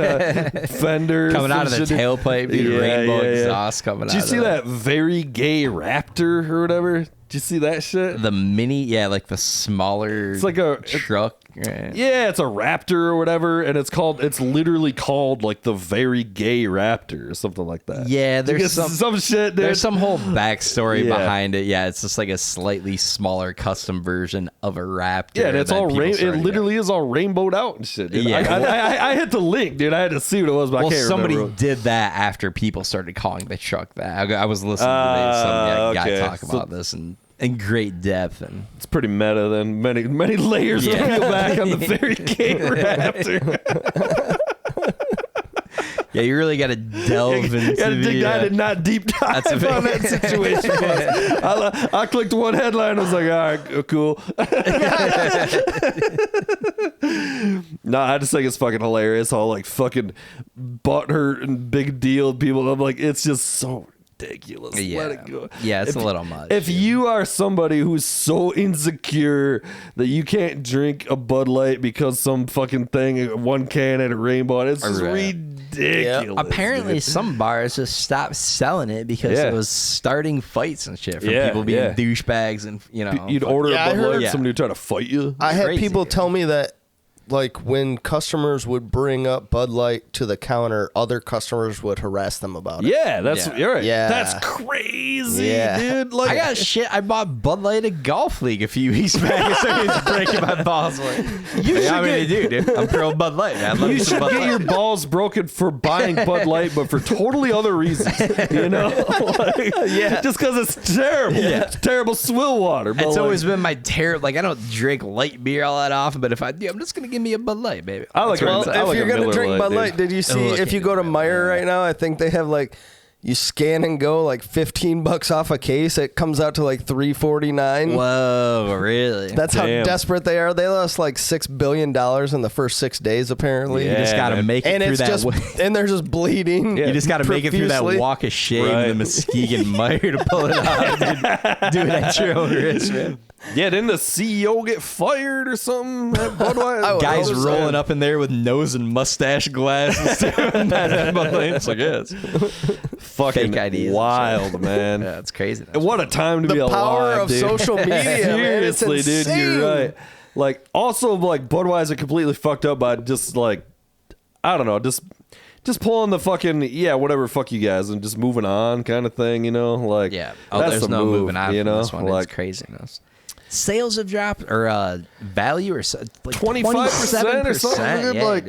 fender coming out of the tailpipe, dude. Rainbow exhaust coming out. Did you see that very gay raptor or whatever? Did you see that shit? The mini, like the smaller. It's like a truck. Right? Yeah, it's a Raptor or whatever, and it's literally called like the Very Gay Raptor or something like that. Yeah, there's some shit, dude. There's some whole backstory behind it. Yeah, it's just like a slightly smaller custom version of a Raptor. Yeah, and it's all it literally is all rainbowed out and shit, dude. Yeah. I hit the link, dude. I had to see what it was, but I can't remember. Somebody did that after people stared calling the truck that. I was listening to some guy talk about this in great depth, and it's pretty meta. Then many layers to peel back on the Very Gay Raptor. Yeah, you really got to delve into. You got to dig down and not deep dive on that situation. I clicked one headline. I was like, all right, cool. No, I just think it's fucking hilarious. All like fucking butthurt and big deal people. I'm like, it's just so ridiculous. Yeah. Let it go. Yeah, it's a little much. If you are somebody who's so insecure that you can't drink a Bud Light because some fucking thing, one can at a rainbow, it's just ridiculous. Yep. Apparently, some bars just stopped selling it because it was starting fights and shit from people being douchebags and you'd order a Bud Light, somebody would try to fight you. I had people tell me that. Like when customers would bring up Bud Light to the counter, other customers would harass them about it. Yeah, you're right. Yeah. That's crazy, dude. Like I got shit. I bought Bud Light at Golf League a few weeks back. Somebody's breaking my balls. Like, dude. I'm pro Bud Light, man. You should get your balls broken for buying Bud Light, but for totally other reasons. Just because it's terrible. Yeah. It's terrible swill water. It's always been my terrible. Like I don't drink light beer all that often, but if I do, I'm just gonna give me a Bud Light, baby. If you're gonna drink Bud Light, did you see? If you go to Meijer right now, I think they have like you scan and go like $15 off a case. It comes out to like $3.49. Whoa, really? That's how desperate they are. They lost like $6 billion in the first 6 days. Apparently, you just gotta make it through that. And they're just bleeding. You just gotta make it through that walk of shame in the Muskegon Meijer to pull it out. Do it at your own risk, man. Yeah, didn't the CEO get fired or something? Guys rolling up in there with nose and mustache glasses. It's like, it's fucking fake ideas, wild, man. Yeah, it's crazy. What a time to be alive, the power of social media. Seriously, man, dude, you're right. Like, also, like Budweiser completely fucked up by just like, I don't know, just pulling the fucking whatever, fuck you guys, and just moving on kind of thing, like there's no moving on from this one. Like, it's craziness. Sales have dropped, or value, or like 25% or something. Like,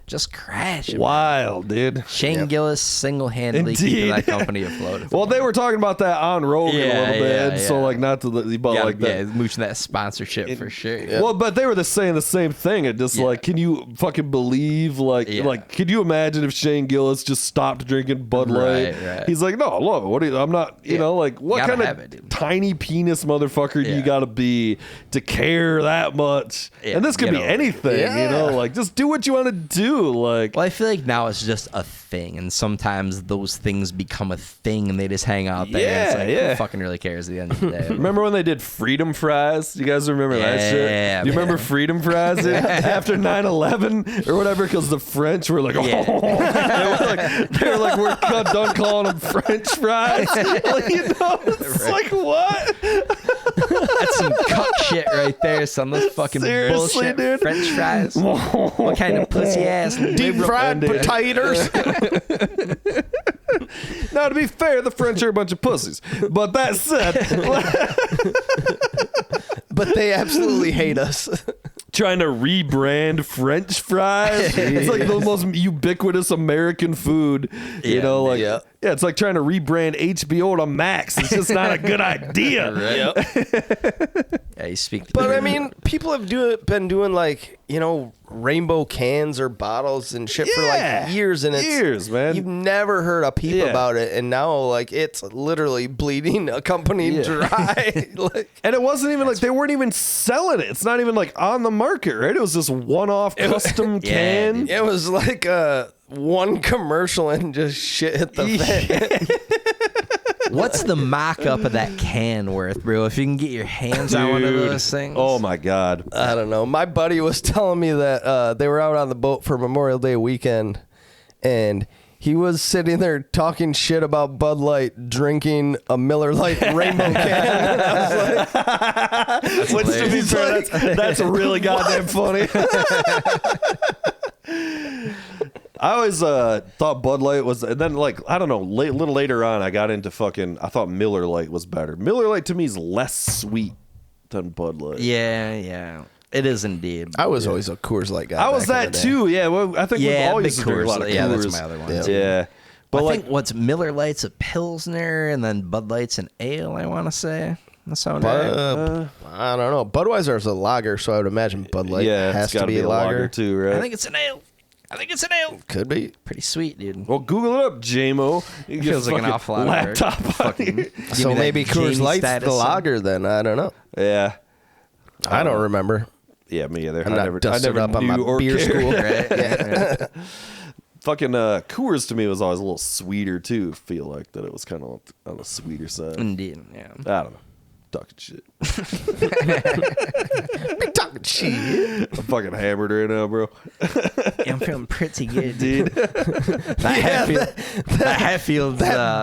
just crashing. Wild, dude. Shane Gillis single-handedly keeping that company afloat. Well, they were talking about that on Rogan a little bit, so like not to like that. Yeah, mooching that sponsorship for sure. Yeah. Well, but they were saying the same thing. It just like, can you fucking believe? Like, could you imagine if Shane Gillis just stopped drinking Bud Light? Right. He's like, no, look, I'm not. Like, what kind of tiny penis motherfucker do you got to be to care that much? And this could be anything, like just do what you want to do. Like, well, I feel like now it's just a thing, and sometimes those things become a thing, and they just hang out there. Yeah, and it's like, who fucking really cares at the end of the day? Remember when they did Freedom Fries? You guys remember that shit? Yeah. Do you remember Freedom Fries after 9/11 or whatever? Because the French were like, they were like, we're done calling them French fries. It's like, what? That's some cuck shit right there, son. Those fucking bullshit dude. French fries. What kind of pussy ass deep fried potatoes? Now, to be fair, the French are a bunch of pussies. But that said, but they absolutely hate us. Trying to rebrand French fries. It's like the most ubiquitous American food. It's like trying to rebrand HBO to Max. It's just not a good idea. You speak. But I mean, people have been doing like rainbow cans or bottles and shit for like years, and it's man. You've never heard a peep about it, and now like it's literally bleeding a company dry. And it wasn't even like they weren't even selling it. It's not even like on the market, right? It was this one-off custom can. It was like one commercial and just shit hit the fan. What's the mock-up of that can worth, bro? If you can get your hands on one of those things. Oh, my God. I don't know. My buddy was telling me that they were out on the boat for Memorial Day weekend, and He was sitting there talking shit about Bud Light, drinking a Miller Lite Rainbow can. I was like, which to be fair, that's really goddamn funny. I always thought Bud Light was, and then like I don't know, a little later on, I got into I thought Miller Lite was better. Miller Lite to me is less sweet than Bud Light. Yeah. It is indeed. I was always a Coors Light guy. I was that too. Yeah, well, I think we've always drink a lot of Coors. Yeah, that's my other one. Yeah. But I think what's Miller Lite's a Pilsner, and then Bud Light's an ale, I want to say. That's how I don't know. Budweiser is a lager, so I would imagine Bud Light has to be a lager too, right? I think it's an ale. Could be. Pretty sweet, dude. Well, Google it up, JMO. It feels like an awful lot laptop. So maybe Coors Light's the lager then. I don't know. Yeah. I don't remember. Yeah, me either. I'm not dusted up on my beer school. Right? Yeah. Fucking Coors to me was always a little sweeter too. Feel like that it was kind of on the sweeter side. Indeed, yeah. I don't know. Talking shit. Talking shit. I'm fucking hammered right now, bro. Yeah, I'm feeling pretty good, dude. That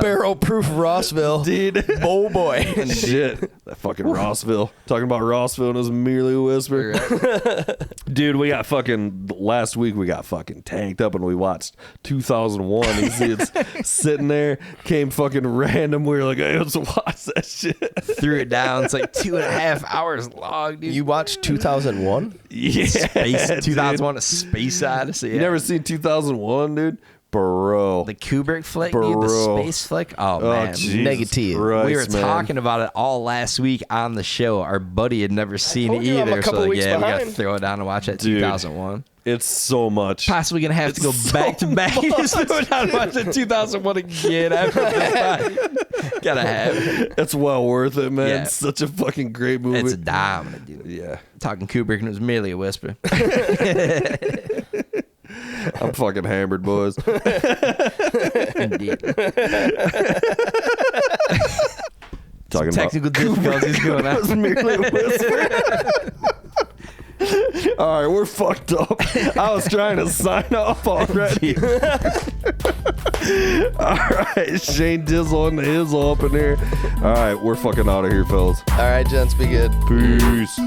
barrel-proof Rossville, dude. Oh boy, shit. That fucking Rossville. Talking about Rossville and it was merely a whisper. Dude, we got fucking last week. We got fucking tanked up and we watched 2001. You see, it's sitting there, came fucking random. We were like, hey, let's watch that shit. Threw it down. It's like 2.5 hours long, dude. You watched 2001? Yeah, 2001: A Space Odyssey. You never seen 2001, dude? Bro. The Kubrick flick, dude, the space flick. Oh, man. Negative. Christ, we were talking about it all last week on the show. Our buddy had never seen it either. So, we got to throw it down and watch that 2001. It's so much. Possibly going to have to go back to back. Just throw it down and watch that 2001 again after this time. Gotta have it. It's well worth it, man. Yeah. It's such a fucking great movie. It's a dominant, dude. Yeah. Talking Kubrick and it was merely a whisper. I'm fucking hammered, boys. Indeed. Talking technical difficulties going on. It was merely a whisper. All right, we're fucked up. I was trying to sign off already. All right, Shane-dizzle and the hizzle up in here. All right, we're fucking out of here, fellas. All right, gents, be good. Peace.